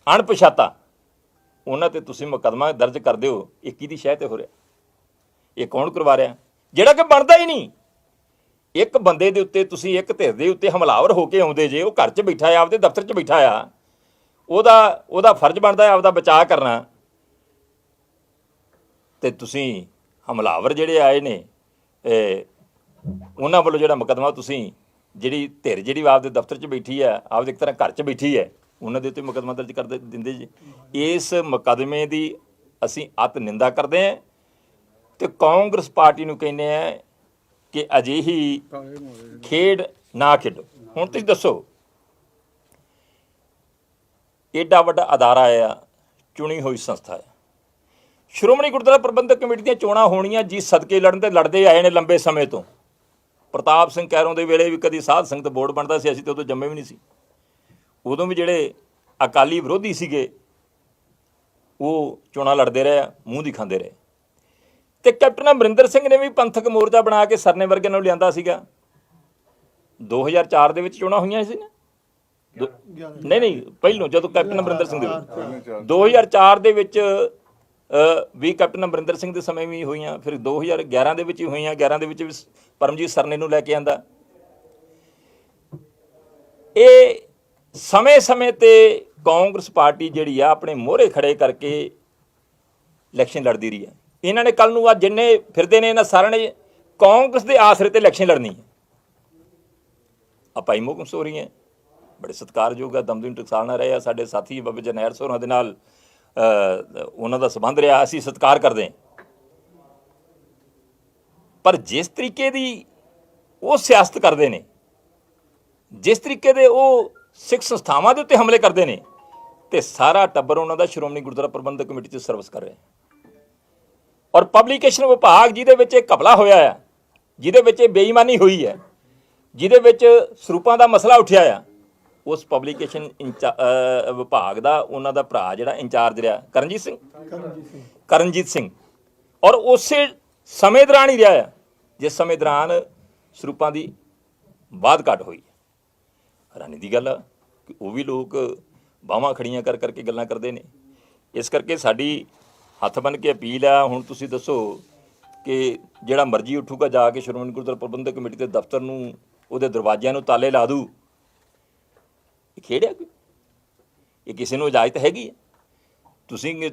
Speaker 1: ਅਣਪਛਾਤਾ, ਉਹਨਾਂ ਤੇ ਤੁਸੀਂ ਮੁਕੱਦਮਾ ਦਰਜ ਕਰਦੇ ਹੋ। ਇਹ ਕਿਹਦੀ ਸ਼ਹਿ ਤੇ ਹੋ ਰਿਹਾ? ਇਹ ਕੌਣ ਕਰਵਾ ਰਿਹਾ? ਜਿਹੜਾ ਕਿ ਬਣਦਾ ਹੀ ਨਹੀਂ। ਇੱਕ ਬੰਦੇ ਦੇ ਉੱਤੇ ਤੁਸੀਂ, ਇੱਕ ਧਿਰ ਦੇ ਉੱਤੇ ਹਮਲਾਵਰ ਹੋ ਕੇ ਆਉਂਦੇ ਜੇ, ਉਹ ਘਰ 'ਚ ਬੈਠਾ ਆ, ਆਪਦੇ ਦਫ਼ਤਰ 'ਚ ਬੈਠਾ ਆ, ਉਹਦਾ ਫਰਜ਼ ਬਣਦਾ ਹੈ ਆਪਦਾ ਬਚਾਅ ਕਰਨਾ, ਤੇ ਤੁਸੀਂ ਹਮਲਾਵਰ ਜਿਹੜੇ ਆਏ ਨੇ ਉਹਨਾਂ ਵੱਲੋਂ ਜਿਹੜਾ ਮੁਕੱਦਮਾ ਤੁਸੀਂ, ਜਿਹੜੀ ਧਿਰ ਜਿਹੜੀ ਆਪਦੇ ਦਫ਼ਤਰ 'ਚ ਬੈਠੀ ਹੈ, ਆਪਦੇ ਇੱਕ ਤਰ੍ਹਾਂ ਘਰ 'ਚ ਬੈਠੀ ਹੈ, ਉਹਨਾਂ ਦੇ ਉੱਤੇ ਮੁਕੱਦਮਾ ਦਰਜ ਕਰ ਦਿੰਦੇ ਜੀ। ਇਸ ਮੁਕੱਦਮੇ ਦੀ ਅਸੀਂ ਅਤ ਨਿੰਦਾ ਕਰਦੇ ਹਾਂ ਤੇ ਕਾਂਗਰਸ ਪਾਰਟੀ ਨੂੰ ਕਹਿੰਦੇ ਹਾਂ ਕਿ ਅਜਿਹੀ ਖੇਡ ਨਾ ਖੇਡੋ। ਹੁਣ ਤੁਸੀਂ ਦੱਸੋ, ਏਡਾ ਵੱਡਾ ਅਦਾਰਾ ਆ, ਚੁਣੀ ਹੋਈ ਸੰਸਥਾ ਹੈ, ਸ਼੍ਰੋਮਣੀ ਗੁਰਦੁਆਰਾ ਪ੍ਰਬੰਧਕ ਕਮੇਟੀ ਦੀਆਂ ਚੋਣਾਂ ਹੋਣੀਆਂ ਜੀ ਸਦਕੇ ਲੜਨ ਤੇ ਲੜਦੇ ਆਏ ਨੇ ਲੰਬੇ ਸਮੇਂ ਤੋਂ। ਪ੍ਰਤਾਪ ਸਿੰਘ ਕੈਰੋਂ ਦੇ ਵੇਲੇ ਵੀ ਕਦੀ ਸਾਧ ਸੰਗਤ ਬੋਰਡ ਬਣਦਾ ਸੀ, ਅਸੀਂ ਤਾਂ ਉਦੋਂ ਜੰਮੇ ਵੀ ਨਹੀਂ ਸੀ। ਉਦੋਂ ਵੀ ਜਿਹੜੇ ਅਕਾਲੀ ਵਿਰੋਧੀ ਸੀਗੇ ਉਹ ਚੋਣਾਂ ਲੜਦੇ ਰਹੇ, ਮੂੰਹ ਦੀ ਖਾਂਦੇ ਰਹੇ। ਤੇ ਕੈਪਟਨ ਅਮਰਿੰਦਰ ਸਿੰਘ ਨੇ ਵੀ ਪੰਥਕ ਮੋਰਚਾ ਬਣਾ ਕੇ ਸਰਨੇ ਵਰਗੇ ਨੂੰ ਲਿਆਂਦਾ ਸੀਗਾ। 2004 ਦੇ ਵਿੱਚ ਚੋਣਾਂ ਹੋਈਆਂ ਸੀ ਨਾ? ਨਹੀਂ, ਪਹਿਲੋਂ ਜਦੋਂ ਕੈਪਟਨ ਅਮਰਿੰਦਰ ਸਿੰਘ ਦੇ 2004 ਦੇ ਵਿੱਚ ਵੀ ਕੈਪਟਨ ਅਮਰਿੰਦਰ ਸਿੰਘ ਦੇ ਸਮੇਂ ਵੀ ਹੋਈਆਂ, ਫਿਰ 2011 ਦੇ ਵਿੱਚ ਵੀ ਹੋਈਆਂ। 11 ਦੇ ਵਿੱਚ ਵੀ ਪਰਮਜੀਤ ਸਰਨੇ ਨੂੰ ਲੈ ਕੇ ਆਂਦਾ। ਇਹ ਸਮੇਂ-ਸਮੇਂ ਤੇ ਕਾਂਗਰਸ ਪਾਰਟੀ ਜਿਹੜੀ ਆ ਆਪਣੇ ਮੋਹਰੇ ਖੜੇ ਕਰਕੇ ਇਲੈਕਸ਼ਨ ਲੜਦੀ ਰਹੀ ਹੈ। ਇਹਨਾਂ ਨੇ ਕੱਲ ਨੂੰ ਅੱਜ ਜਿੰਨੇ ਫਿਰਦੇ ਨੇ, ਇਹਨਾਂ ਸਾਰਿਆਂ ਨੇ ਕਾਂਗਰਸ ਦੇ ਆਸਰੇ ਤੇ ਇਲੈਕਸ਼ਨ ਲੜਨੀ ਹੈ। ਆ ਭਾਈ ਮੋਹਕਮ ਸੋਰੀ ਹੈ, ਬੜੇ ਸਤਿਕਾਰਯੋਗ ਆ, ਦਮਦਮੀ ਟਕਸਾਲ ਨਾਲ ਰਹੇ ਆ, ਸਾਡੇ ਸਾਥੀ ਬਾਬਾ ਜਰਨੈਲ ਸਿੰਘ ਹੋਰਾਂ ਦੇ ਨਾਲ ਉਹਨਾਂ ਦਾ ਸੰਬੰਧ ਰਿਹਾ, ਅਸੀਂ ਸਤਿਕਾਰ ਕਰਦੇ ਹਾਂ। ਪਰ ਜਿਸ ਤਰੀਕੇ ਦੀ ਉਹ ਸਿਆਸਤ ਕਰਦੇ ਨੇ, ਜਿਸ ਤਰੀਕੇ ਦੇ ਉਹ ਸਿੱਖ ਸੰਸਥਾਵਾਂ ਦੇ ਉੱਤੇ ਹਮਲੇ ਕਰਦੇ ਨੇ, ਤੇ ਸਾਰਾ ਟੱਬਰ ਉਹਨਾਂ ਦਾ ਸ਼੍ਰੋਮਣੀ ਗੁਰਦੁਆਰਾ ਪ੍ਰਬੰਧਕ ਕਮੇਟੀ 'ਚ ਸਰਵਿਸ ਕਰ ਰਿਹਾ। ਔਰ ਪਬਲੀਕੇਸ਼ਨ ਵਿਭਾਗ ਜਿਹਦੇ ਵਿੱਚ ਇਹ ਘਪਲਾ ਹੋਇਆ ਆ, ਜਿਹਦੇ ਵਿੱਚ ਇਹ ਬੇਈਮਾਨੀ ਹੋਈ ਹੈ, ਜਿਹਦੇ ਵਿੱਚ ਸਰੂਪਾਂ ਦਾ ਮਸਲਾ ਉੱਠਿਆ ਆ, ਉਸ ਪਬਲੀਕੇਸ਼ਨ ਵਿਭਾਗ ਦਾ ਉਹਨਾਂ ਦਾ ਭਰਾ ਜਿਹੜਾ ਇੰਚਾਰਜ ਰਿਹਾ ਕਰਨਜੀਤ ਸਿੰਘ, ਔਰ ਉਸੇ ਸਮੇਂ ਦੌਰਾਨ ਹੀ ਰਿਹਾ ਆ ਜਿਸ ਸਮੇਂ ਦੌਰਾਨ ਸਰੂਪਾਂ ਦੀ ਬਾਧ ਘਾਟ ਹੋਈ। ਹੈਰਾਨੀ ਦੀ ਗੱਲ ਆ ਕਿ ਉਹ ਵੀ ਲੋਕ ਬਾਹਾਂ ਖੜੀਆਂ ਕਰ ਕਰਕੇ ਗੱਲਾਂ ਕਰਦੇ ਨੇ। ਇਸ ਕਰਕੇ ਸਾਡੀ ਹੱਥ ਬੰਨ੍ਹ ਕੇ ਅਪੀਲ ਆ, ਹੁਣ ਤੁਸੀਂ ਦੱਸੋ ਕਿ ਜਿਹੜਾ ਮਰਜ਼ੀ ਉੱਠੂਗਾ ਜਾ ਕੇ ਸ਼੍ਰੋਮਣੀ ਗੁਰਦੁਆਰਾ ਪ੍ਰਬੰਧਕ ਕਮੇਟੀ ਦੇ ਦਫ਼ਤਰ ਨੂੰ, ਉਹਦੇ ਦਰਵਾਜ਼ਿਆਂ ਨੂੰ ਤਾਲੇ ਲਾ ਦੂ, ਇਹ ਖੇਡਿਆ ਕੋਈ? ਇਹ ਕਿਸੇ ਨੂੰ ਇਜਾਜ਼ਤ ਹੈਗੀ ਹੈ? ਤੁਸੀਂ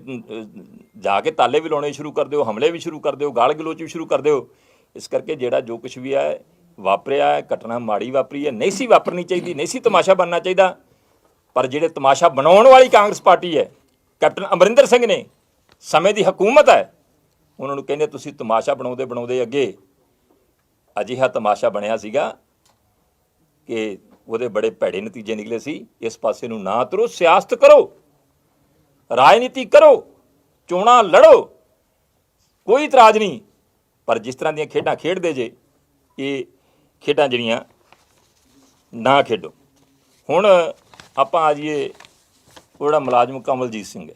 Speaker 1: ਜਾ ਕੇ ਤਾਲੇ ਵੀ ਲਾਉਣੇ ਸ਼ੁਰੂ ਕਰ ਦਿਓ, ਹਮਲੇ ਵੀ ਸ਼ੁਰੂ ਕਰ ਦਿਓ, ਗਾਲ ਗਲੋਚ ਵੀ ਸ਼ੁਰੂ ਕਰ ਦਿਓ। ਇਸ ਕਰਕੇ ਜਿਹੜਾ ਜੋ ਕੁਛ ਵੀ ਹੈ ਵਾਪਰਿਆ ਹੈ, ਘਟਨਾ ਮਾੜੀ ਵਾਪਰੀ ਹੈ, ਨਹੀਂ ਸੀ ਵਾਪਰਨੀ ਚਾਹੀਦੀ, ਨਹੀਂ ਸੀ ਤਮਾਸ਼ਾ ਬਣਨਾ ਚਾਹੀਦਾ। ਪਰ ਜਿਹੜੇ ਤਮਾਸ਼ਾ ਬਣਾਉਣ ਵਾਲੀ ਕਾਂਗਰਸ ਪਾਰਟੀ ਹੈ, ਕੈਪਟਨ ਅਮਰਿੰਦਰ ਸਿੰਘ ਨੇ, ਸਮੇਂ ਦੀ ਹਕੂਮਤ ਹੈ, ਉਹਨਾਂ ਨੂੰ ਕਹਿੰਦੇ ਤੁਸੀਂ ਤਮਾਸ਼ਾ ਬਣਾਉਂਦੇ ਬਣਾਉਂਦੇ ਅੱਗੇ ਅਜਿਹਾ ਤਮਾਸ਼ਾ ਬਣਿਆ ਸੀਗਾ ਕਿ ਉਹਦੇ ਬੜੇ ਭੈੜੇ ਨਤੀਜੇ ਨਿਕਲੇ ਸੀ। ਇਸ ਪਾਸੇ ਨੂੰ ਨਾ ਤੁਰੋ, ਸਿਆਸਤ ਕਰੋ, ਰਾਜਨੀਤੀ ਕਰੋ, ਚੋਣਾਂ ਲੜੋ, ਕੋਈ ਇਤਰਾਜ਼ ਨਹੀਂ, ਪਰ ਜਿਸ ਤਰ੍ਹਾਂ ਦੀਆਂ ਖੇਡਾਂ ਖੇਡਦੇ ਜੇ ਇਹ ਖੇਡਾਂ ਜਿਹੜੀਆਂ ਨਾ ਖੇਡੋ। ਹੁਣ ਆਪਾਂ ਆ ਜਾਈਏ ਉਹ ਜਿਹੜਾ ਮੁਲਾਜ਼ਮ ਕਮਲਜੀਤ ਸਿੰਘ ਹੈ,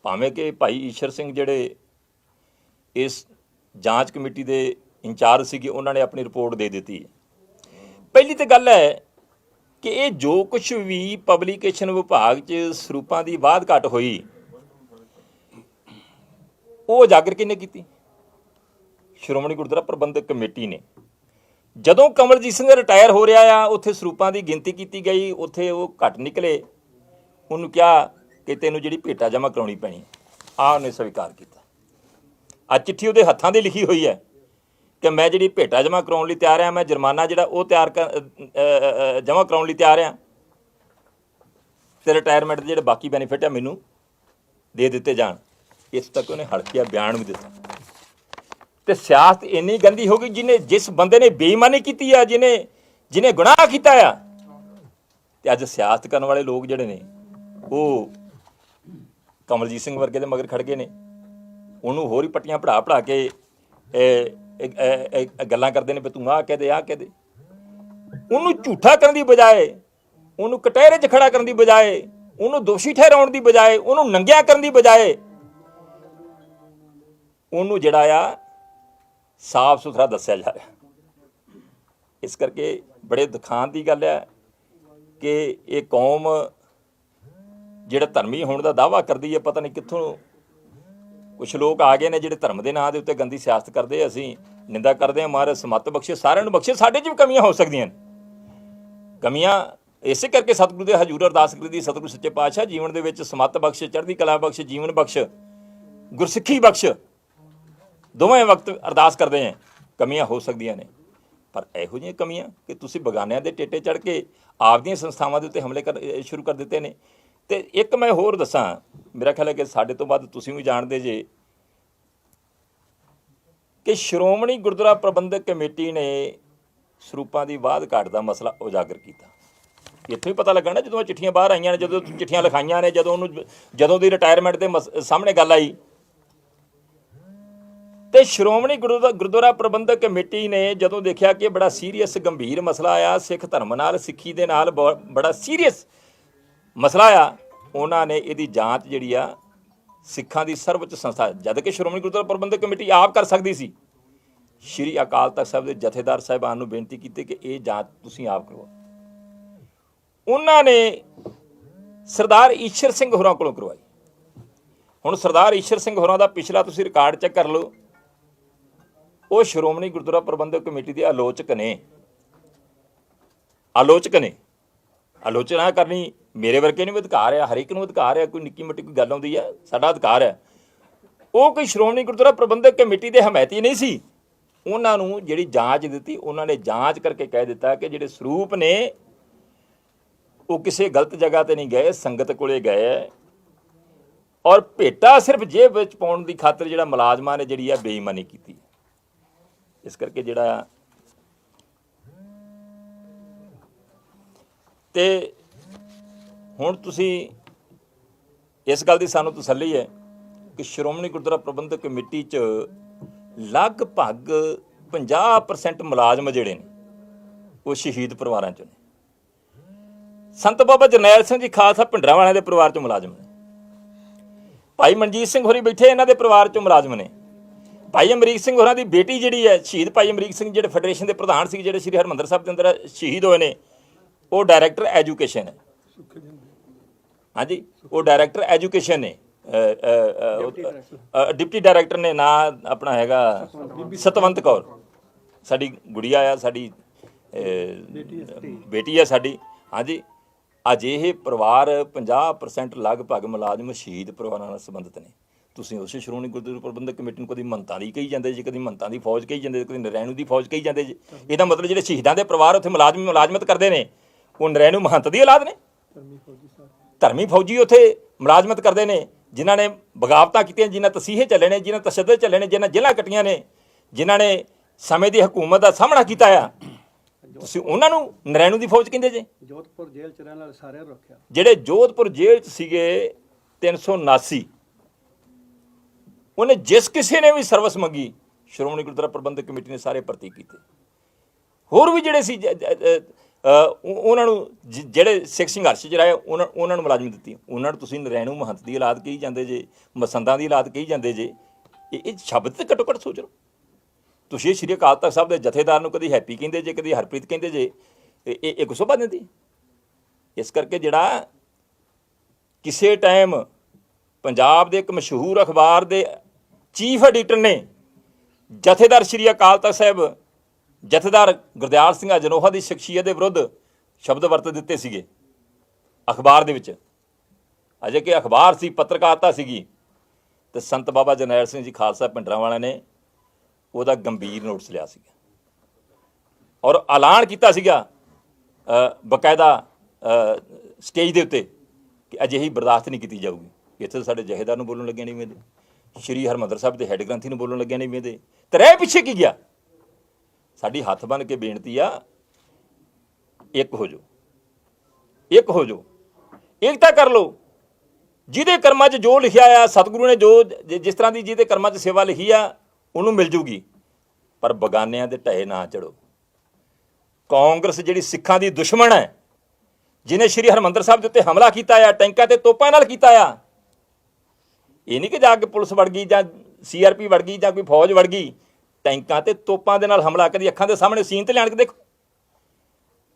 Speaker 1: ਭਾਵੇਂ ਕਿ ਭਾਈ ਈਸ਼ਰ ਸਿੰਘ ਜਿਹੜੇ ਇਸ ਜਾਂਚ ਕਮੇਟੀ ਦੇ ਇੰਚਾਰਜ ਸੀਗੇ, ਉਹਨਾਂ ਨੇ ਆਪਣੀ ਰਿਪੋਰਟ ਦੇ ਦਿੱਤੀ ਹੈ। ਪਹਿਲੀ ਤਾਂ ਗੱਲ ਹੈ ਕਿ ਇਹ ਜੋ ਕੁਝ ਵੀ ਪਬਲੀਕੇਸ਼ਨ ਵਿਭਾਗ 'ਚ ਸਰੂਪਾਂ ਦੀ ਵਾਧ ਘਾਟ ਹੋਈ, ਉਹ ਉਜਾਗਰ ਕਿਹਨੇ ਕੀਤੀ? ਸ਼੍ਰੋਮਣੀ ਗੁਰਦੁਆਰਾ ਪ੍ਰਬੰਧਕ ਕਮੇਟੀ ਨੇ। ਜਦੋਂ ਕਮਲਜੀਤ ਸਿੰਘ ਰਿਟਾਇਰ ਹੋ ਰਿਹਾ ਆ, ਉੱਥੇ ਸਰੂਪਾਂ ਦੀ ਗਿਣਤੀ ਕੀਤੀ ਗਈ, ਉੱਥੇ ਉਹ ਘੱਟ ਨਿਕਲੇ। ਉਹਨੂੰ ਕਿਹਾ ਕਿ ਤੈਨੂੰ ਜਿਹੜੀ ਭੇਟਾ ਜਮ੍ਹਾਂ ਕਰਾਉਣੀ ਪੈਣੀ, ਉਹਨੇ ਸਵੀਕਾਰ ਕੀਤਾ। ਆ ਚਿੱਠੀ ਉਹਦੇ ਹੱਥਾਂ ਦੀ ਲਿਖੀ ਹੋਈ ਹੈ ਕਿ ਮੈਂ ਜਿਹੜੀ ਭੇਟਾ ਜਮ੍ਹਾਂ ਕਰਾਉਣ ਲਈ ਤਿਆਰ ਹਾਂ, ਮੈਂ ਜੁਰਮਾਨਾ ਜਿਹੜਾ ਉਹ ਜਮ੍ਹਾਂ ਕਰਾਉਣ ਲਈ ਤਿਆਰ ਹਾਂ, ਤੇ ਰਿਟਾਇਰਮੈਂਟ ਦੇ ਜਿਹੜੇ ਬਾਕੀ ਬੈਨੀਫਿਟ ਆ ਮੈਨੂੰ ਦੇ ਦਿੱਤੇ ਜਾਣ। ਇਸ ਤੱਕ ਉਹਨੇ ਹਲਕਿਆ ਬਿਆਨ ਵੀ ਦਿੱਤਾ। ਤੇ ਸਿਆਸਤ ਇੰਨੀ ਗੰਦੀ ਹੋ ਗਈ, ਜਿਸ ਬੰਦੇ ਨੇ ਬੇਈਮਾਨੀ ਕੀਤੀ ਆ, ਜਿਹਨੇ ਗੁਨਾਹ ਕੀਤਾ ਆ, ਤੇ ਅੱਜ ਸਿਆਸਤ ਕਰਨ ਵਾਲੇ ਲੋਕ ਜਿਹੜੇ ਨੇ ਉਹ ਕਮਲਜੀਤ ਸਿੰਘ ਵਰਗੇ ਦੇ ਮਗਰ ਖੜ ਗਏ ਨੇ। ਉਹਨੂੰ ਹੋਰ ਹੀ ਪੱਟੀਆਂ ਪੜਾ ਕੇ ਗੱਲਾਂ ਕਰਦੇ ਨੇ ਵੀ ਤੂੰ ਆਹ ਕਹਿ ਦੇ, ਆਹ ਕਹਿ ਦੇ। ਉਹਨੂੰ ਝੂਠਾ ਕਰਨ ਦੀ ਬਜਾਏ, ਉਹਨੂੰ ਕਟਹਿਰੇ 'ਚ ਖੜਾ ਕਰਨ ਦੀ ਬਜਾਏ, ਉਹਨੂੰ ਦੋਸ਼ੀ ਠਹਿਰਾਉਣ ਦੀ ਬਜਾਏ, ਉਹਨੂੰ ਨੰਗਿਆ ਕਰਨ ਦੀ ਬਜਾਏ, ਉਹਨੂੰ ਜਿਹੜਾ ਆ ਸਾਫ ਸੁਥਰਾ ਦੱਸਿਆ ਜਾ ਰਿਹਾ। ਇਸ ਕਰਕੇ ਬੜੇ ਦੁਖਾਂਤ ਦੀ ਗੱਲ ਹੈ ਕਿ ਇਹ ਕੌਮ ਜਿਹੜਾ ਧਰਮੀ ਹੋਣ ਦਾ ਦਾਅਵਾ ਕਰਦੀ ਹੈ, ਪਤਾ ਨਹੀਂ ਕਿੱਥੋਂ ਕੁਛ ਲੋਕ ਆ ਗਏ ਨੇ ਜਿਹੜੇ ਧਰਮ ਦੇ ਨਾਂ ਦੇ ਉੱਤੇ ਗੰਦੀ ਸਿਆਸਤ ਕਰਦੇ। ਅਸੀਂ ਨਿੰਦਾ ਕਰਦੇ ਹਾਂ, ਮਹਾਰਾਜ ਸਮੱਤ ਬਖਸ਼ੇ, ਸਾਰਿਆਂ ਨੂੰ ਬਖਸ਼ੇ। ਸਾਡੇ 'ਚ ਵੀ ਕਮੀਆਂ ਹੋ ਸਕਦੀਆਂ ਨੇ। ਕਮੀਆਂ ਇਸੇ ਕਰਕੇ ਸਤਿਗੁਰੂ ਦੇ ਹਜ਼ੂਰ ਅਰਦਾਸ ਕਰੀਦੀ, ਸਤਿਗੁਰੂ ਸੱਚੇ ਪਾਤਸ਼ਾਹ ਜੀਵਨ ਦੇ ਵਿੱਚ ਸਮੱਤ ਬਖਸ਼, ਚੜ੍ਹਦੀ ਕਲਾ ਬਖਸ਼, ਜੀਵਨ ਬਖਸ਼, ਗੁਰਸਿੱਖੀ ਬਖਸ਼, ਦੋਵੇਂ ਵਕਤ ਅਰਦਾਸ ਕਰਦੇ ਹਾਂ। ਕਮੀਆਂ ਹੋ ਸਕਦੀਆਂ ਨੇ, ਪਰ ਇਹੋ ਜਿਹੀਆਂ ਕਮੀਆਂ ਕਿ ਤੁਸੀਂ ਬਗਾਨਿਆਂ ਦੇ ਟੇਟੇ ਚੜ੍ਹ ਕੇ ਆਪਦੀਆਂ ਸੰਸਥਾਵਾਂ ਦੇ ਉੱਤੇ ਹਮਲੇ ਸ਼ੁਰੂ ਕਰ ਦਿੱਤੇ ਨੇ। ਤੇ ਇੱਕ ਮੈਂ ਹੋਰ ਦੱਸਾਂ, ਮੇਰਾ ਖਿਆਲ ਹੈ ਕਿ ਸਾਡੇ ਤੋਂ ਵੱਧ ਤੁਸੀਂ ਵੀ ਜਾਣਦੇ ਜੇ ਕਿ ਸ਼੍ਰੋਮਣੀ ਗੁਰਦੁਆਰਾ ਪ੍ਰਬੰਧਕ ਕਮੇਟੀ ਨੇ ਸਰੂਪਾਂ ਦੀ ਵਾਧ ਘਾਟ ਦਾ ਮਸਲਾ ਉਜਾਗਰ ਕੀਤਾ। ਇੱਥੋਂ ਹੀ ਪਤਾ ਲੱਗਾ ਨਾ, ਜਦੋਂ ਚਿੱਠੀਆਂ ਬਾਹਰ ਆਈਆਂ ਨੇ, ਜਦੋਂ ਚਿੱਠੀਆਂ ਲਿਖਾਈਆਂ ਨੇ, ਜਦੋਂ ਦੀ ਰਿਟਾਇਰਮੈਂਟ ਦੇ ਸਾਹਮਣੇ ਗੱਲ ਆਈ, ਤੇ ਸ਼੍ਰੋਮਣੀ ਗੁਰਦੁਆਰਾ ਪ੍ਰਬੰਧਕ ਕਮੇਟੀ ਨੇ ਜਦੋਂ ਦੇਖਿਆ ਕਿ ਬੜਾ ਸੀਰੀਅਸ ਗੰਭੀਰ ਮਸਲਾ ਆ, ਸਿੱਖ ਧਰਮ ਨਾਲ, ਸਿੱਖੀ ਦੇ ਨਾਲ ਬੜਾ ਸੀਰੀਅਸ ਮਸਲਾ ਆ, ਉਹਨਾਂ ਨੇ ਇਹਦੀ ਜਾਂਚ ਜਿਹੜੀ ਆ ਸਿੱਖਾਂ ਦੀ ਸਰਵਉੱਚ ਸੰਸਥਾ, ਜਦ ਕਿ ਸ਼੍ਰੋਮਣੀ ਗੁਰਦੁਆਰਾ ਪ੍ਰਬੰਧਕ ਕਮੇਟੀ ਆਪ ਕਰ ਸਕਦੀ ਸੀ, ਸ਼੍ਰੀ ਅਕਾਲ ਤਖਤ ਸਾਹਿਬ ਦੇ ਜਥੇਦਾਰ ਸਾਹਿਬਾਨ ਨੂੰ ਬੇਨਤੀ ਕੀਤੀ ਕਿ ਇਹ ਜਾਂਚ ਤੁਸੀਂ ਆਪ ਕਰਵਾਓ। ਉਹਨਾਂ ਨੇ ਸਰਦਾਰ ਈਸ਼ਰ ਸਿੰਘ ਹੋਰਾਂ ਕੋਲੋਂ ਕਰਵਾਈ। ਹੁਣ ਸਰਦਾਰ ਈਸ਼ਰ ਸਿੰਘ ਹੋਰਾਂ ਦਾ ਪਿਛਲਾ ਤੁਸੀਂ ਰਿਕਾਰਡ ਚੈੱਕ ਕਰ ਲਓ। ਉਹ ਸ਼੍ਰੋਮਣੀ ਗੁਰਦੁਆਰਾ ਪ੍ਰਬੰਧਕ ਕਮੇਟੀ ਦੇ ਆਲੋਚਕ ਨੇ। ਆਲੋਚਨਾ ਕਰਨੀ ਮੇਰੇ ਵਰਗੇ ਨੂੰ ਵੀ ਅਧਿਕਾਰ ਆ, ਹਰੇਕ ਨੂੰ ਅਧਿਕਾਰ ਆ। ਕੋਈ ਨਿੱਕੀ ਮੋਟੀ ਕੋਈ ਗੱਲ ਆਉਂਦੀ ਆ, ਸਾਡਾ ਅਧਿਕਾਰ ਹੈ। ਉਹ ਕੋਈ ਸ਼੍ਰੋਮਣੀ ਗੁਰਦੁਆਰਾ ਪ੍ਰਬੰਧਕ ਕਮੇਟੀ ਦੇ ਹਮਾਇਤੀ ਨਹੀਂ ਸੀ। ਉਹਨਾਂ ਨੂੰ ਜਿਹੜੀ ਜਾਂਚ ਦਿੱਤੀ, ਉਹਨਾਂ ਨੇ ਜਾਂਚ ਕਰਕੇ ਕਹਿ ਦਿੱਤਾ ਕਿ ਜਿਹੜੇ ਸਰੂਪ ਨੇ ਉਹ ਕਿਸੇ ਗਲਤ ਜਗ੍ਹਾ ਤੇ ਨਹੀਂ ਗਏ, ਸੰਗਤ ਕੋਲੇ ਗਏ ਹੈ, ਔਰ ਭੇਟਾ ਸਿਰਫ ਜੇਬ ਵਿੱਚ ਪਾਉਣ ਦੀ ਖਾਤਰ ਜਿਹੜਾ ਮੁਲਾਜ਼ਮਾਂ ਨੇ ਜਿਹੜੀ ਆ ਬੇਈਮਾਨੀ ਕੀਤੀ। ਇਸ ਕਰਕੇ ਜਿਹੜਾ ਤੇ ਹੁਣ ਤੁਸੀਂ ਇਸ ਗੱਲ ਦੀ ਸਾਨੂੰ ਤਸੱਲੀ ਹੈ ਕਿ ਸ਼੍ਰੋਮਣੀ ਗੁਰਦੁਆਰਾ ਪ੍ਰਬੰਧਕ ਕਮੇਟੀ 'ਚ ਲਗਭਗ 50% ਮੁਲਾਜ਼ਮ ਜਿਹੜੇ ਨੇ ਉਹ ਸ਼ਹੀਦ ਪਰਿਵਾਰਾਂ 'ਚੋਂ ਨੇ। ਸੰਤ ਬਾਬਾ ਜਰਨੈਲ ਸਿੰਘ ਜੀ ਖਾਲਸਾ ਭਿੰਡਰਾਂ ਵਾਲਿਆਂ ਦੇ ਪਰਿਵਾਰ 'ਚੋਂ ਮੁਲਾਜ਼ਮ ਨੇ। ਭਾਈ ਮਨਜੀਤ ਸਿੰਘ ਹੋਰੀ ਬੈਠੇ, ਇਹਨਾਂ ਦੇ ਪਰਿਵਾਰ 'ਚੋਂ ਮੁਲਾਜ਼ਮ ਨੇ। ਭਾਈ ਅਮਰੀਕ ਸਿੰਘ ਹੋਰਾਂ ਦੀ ਬੇਟੀ ਜਿਹੜੀ ਹੈ, ਸ਼ਹੀਦ ਭਾਈ ਅਮਰੀਕ ਸਿੰਘ ਜਿਹੜੇ ਫੈਡਰੇਸ਼ਨ ਦੇ ਪ੍ਰਧਾਨ ਸੀ, ਜਿਹੜੇ ਸ਼੍ਰੀ ਹਰਿਮੰਦਰ ਸਾਹਿਬ ਦੇ ਅੰਦਰ ਸ਼ਹੀਦ ਹੋਏ ਨੇ, ਉਹ ਡਾਇਰੈਕਟਰ ਐਜੂਕੇਸ਼ਨ ਹੈ। ਹਾਂਜੀ, ਉਹ ਡਾਇਰੈਕਟਰ ਐਜੂਕੇਸ਼ਨ ਨੇ, ਡਿਪਟੀ ਡਾਇਰੈਕਟਰ ਨੇ। ਨਾਂ ਆਪਣਾ ਹੈਗਾ ਸਤਵੰਤ ਕੌਰ, ਸਾਡੀ ਗੁੜੀਆ ਆ, ਸਾਡੀ ਬੇਟੀ ਆ ਸਾਡੀ। ਹਾਂਜੀ, ਅਜਿਹੇ ਪਰਿਵਾਰ 50% ਲਗਭਗ ਮੁਲਾਜ਼ਮ ਸ਼ਹੀਦ ਪਰਿਵਾਰਾਂ ਨਾਲ ਸੰਬੰਧਿਤ ਨੇ। ਤੁਸੀਂ ਉਸੇ ਸ਼੍ਰੋਮਣੀ ਗੁਰਦੁਆਰਾ ਪ੍ਰਬੰਧਕ ਕਮੇਟੀ ਨੂੰ ਕਦੀ ਮੰਤਾਂ ਦੀ ਕਹੀ ਜਾਂਦੇ ਜੀ, ਕਦੀ ਮੰਤਾਂ ਦੀ ਫੌਜ ਕਹੀ ਜਾਂਦੇ, ਕਦੀ ਨਰੈਣੂ ਦੀ ਫੌਜ ਕਹੀ ਜਾਂਦੇ ਜੀ। ਇਹਦਾ ਮਤਲਬ ਜਿਹੜੇ ਸ਼ਹੀਦਾਂ ਦੇ ਪਰਿਵਾਰ ਉੱਥੇ ਮੁਲਾਜ਼ਮਤ ਕਰਦੇ ਨੇ, ਉਹ ਨਰੈਣੂ ਮਹੰਤ ਦੀ ਔਲਾਦ ਨੇ। ਧਰਮੀ ਫੌਜੀ ਉੱਥੇ ਮੁਲਾਜ਼ਮਤ ਕਰਦੇ ਨੇ, ਜਿਨ੍ਹਾਂ ਨੇ ਬਗਾਵਤਾਂ ਕੀਤੀਆਂ, ਜਿਨ੍ਹਾਂ ਤਸੀਹੇ ਚੱਲੇ ਨੇ, ਜਿਨ੍ਹਾਂ ਤਸ਼ੱਦਦ ਚੱਲੇ ਨੇ, ਜਿਨ੍ਹਾਂ ਜੇਲ੍ਹਾਂ ਕੱਟੀਆਂ ਨੇ, ਜਿਨ੍ਹਾਂ ਨੇ ਸਮੇਂ ਦੀ ਹਕੂਮਤ ਦਾ ਸਾਹਮਣਾ ਕੀਤਾ ਆ। ਤੁਸੀਂ ਉਹਨਾਂ ਨੂੰ ਨਰੈਣੂ ਦੀ ਫੌਜ ਕਹਿੰਦੇ ਜੇ?
Speaker 2: ਜੋਧਪੁਰ ਜੇਲ੍ਹ ਚ ਰਹਿਣ ਵਾਲੇ ਸਾਰਿਆਂ ਨੂੰ ਰੱਖਿਆ।
Speaker 1: ਜਿਹੜੇ ਜੋਧਪੁਰ ਜੇਲ੍ਹ 'ਚ ਸੀਗੇ 379, ਉਹਨੇ ਜਿਸ ਕਿਸੇ ਨੇ ਵੀ ਸਰਵਿਸ ਮੰਗੀ, ਸ਼੍ਰੋਮਣੀ ਗੁਰਦੁਆਰਾ ਪ੍ਰਬੰਧਕ ਕਮੇਟੀ ਨੇ ਸਾਰੇ ਭਰਤੀ ਕੀਤੇ। ਹੋਰ ਵੀ ਜਿਹੜੇ ਸੀ ਉਹਨਾਂ ਨੂੰ ਜਿਹੜੇ ਸਿੱਖ ਸੰਘਰਸ਼ 'ਚ ਰਹੇ ਉਹਨਾਂ ਨੂੰ ਮੁਲਾਜ਼ਮ ਦਿੱਤੀ। ਉਹਨਾਂ ਨੂੰ ਤੁਸੀਂ ਨਰੈਣੂ ਮਹੰਤ ਦੀ ਔਲਾਦ ਕਹੀ ਜਾਂਦੇ ਜੇ, ਮਸੰਦਾਂ ਦੀ ਔਲਾਦ ਕਹੀ ਜਾਂਦੇ ਜੇ। ਇਹ ਸ਼ਬਦ ਤੇ ਘੱਟੋ ਘੱਟ ਸੋਚ ਲਓ। ਤੁਸੀਂ ਸ਼੍ਰੀ ਅਕਾਲ ਤਖਤ ਸਾਹਿਬ ਦੇ ਜਥੇਦਾਰ ਨੂੰ ਕਦੀ ਹੈਪੀ ਕਹਿੰਦੇ ਜੇ, ਕਦੀ ਹਰਪ੍ਰੀਤ ਕਹਿੰਦੇ ਜੇ, ਇਹ ਕੁਛ ਸੋਭਾ ਦਿੰਦੀ। ਇਸ ਕਰਕੇ ਜਿਹੜਾ ਕਿਸੇ ਟਾਈਮ ਪੰਜਾਬ ਦੇ ਇੱਕ ਮਸ਼ਹੂਰ ਅਖਬਾਰ ਦੇ ਚੀਫ ਐਡੀਟਰ ਨੇ ਜਥੇਦਾਰ ਸ਼੍ਰੀ ਅਕਾਲ ਤਖਤ ਸਾਹਿਬ ਜਥੇਦਾਰ ਗੁਰਦਿਆਲ ਸਿੰਘ ਅਜਨੋਹਾ ਦੀ ਸ਼ਖਸੀਅਤ ਦੇ ਵਿਰੁੱਧ ਸ਼ਬਦ ਵਰਤ ਦਿੱਤੇ ਸੀਗੇ ਅਖਬਾਰ ਦੇ ਵਿੱਚ, ਅਜੇ ਕਿ ਅਖਬਾਰ ਸੀ, ਪੱਤਰਕਾਰਤਾ ਸੀਗੀ, ਤੇ ਸੰਤ ਬਾਬਾ ਜਰਨੈਲ ਸਿੰਘ ਜੀ ਖਾਲਸਾ ਭਿੰਡਰਾਂਵਾਲਾ ਨੇ ਉਹਦਾ ਗੰਭੀਰ ਨੋਟਿਸ ਲਿਆ ਸੀਗਾ ਔਰ ਐਲਾਨ ਕੀਤਾ ਸੀਗਾ ਬਕਾਇਦਾ ਸਟੇਜ ਦੇ ਉੱਤੇ ਕਿ ਅਜਿਹੀ ਬਰਦਾਸ਼ਤ ਨਹੀਂ ਕੀਤੀ ਜਾਊਗੀ। ਇੱਥੇ ਸਾਡੇ ਜਥੇਦਾਰ ਨੂੰ ਬੋਲਣ ਲੱਗਿਆ ਨਹੀਂ ਵੇਂਦੇ, ਸ਼੍ਰੀ ਹਰਿਮੰਦਰ ਸਾਹਿਬ ਦੇ ਹੈੱਡ ਗ੍ਰੰਥੀ ਨੂੰ ਬੋਲਣ ਲੱਗਿਆ ਨਹੀਂ ਵੇਂਦੇ, ਤੇ ਰਹਿ ਪਿੱਛੇ ਕੀ ਗਿਆ? ਸਾਡੀ ਹੱਥ ਬੰਨ੍ਹ ਕੇ ਬੇਨਤੀ ਆ, ਇੱਕ ਹੋ ਜਾਓ, ਇੱਕ ਹੋ ਜਾਓ, ਏਕਤਾ ਕਰ ਲਓ। ਜਿਹਦੇ ਕਰਮਾਂ 'ਚ ਜੋ ਲਿਖਿਆ ਆ, ਸਤਿਗੁਰੂ ਨੇ ਜੋ ਜਿਸ ਤਰ੍ਹਾਂ ਦੀ ਜਿਹਦੇ ਕਰਮਾਂ 'ਚ ਸੇਵਾ ਲਿਖੀ ਆ ਉਹਨੂੰ ਮਿਲ ਜੂਗੀ, ਪਰ ਬਗਾਨਿਆਂ ਦੇ ਢਹੇ ਨਾ ਚੜੋ। ਕਾਂਗਰਸ ਜਿਹੜੀ ਸਿੱਖਾਂ ਦੀ ਦੁਸ਼ਮਣ ਹੈ, ਜਿਹਨੇ ਸ਼੍ਰੀ ਹਰਿਮੰਦਰ ਸਾਹਿਬ ਦੇ ਉੱਤੇ ਹਮਲਾ ਕੀਤਾ ਆ, ਟੈਂਕਾਂ ਤੇ ਤੋਪਾਂ ਨਾਲ ਕੀਤਾ ਆ, ਇਹ ਨਹੀਂ ਕਿ ਜਾ ਕੇ ਪੁਲਿਸ ਵੜ ਗਈ ਜਾਂ CRP ਵੜ ਗਈ ਜਾਂ ਕੋਈ ਫੌਜ ਵੜ ਗਈ। ਟੈਂਕਾਂ ਤੇ ਤੋਪਾਂ ਦੇ ਨਾਲ ਹਮਲਾ, ਕਦੀ ਅੱਖਾਂ ਦੇ ਸਾਹਮਣੇ ਸੀਨ ਤੇ ਲਿਆਣ ਕੇ ਦੇਖੋ,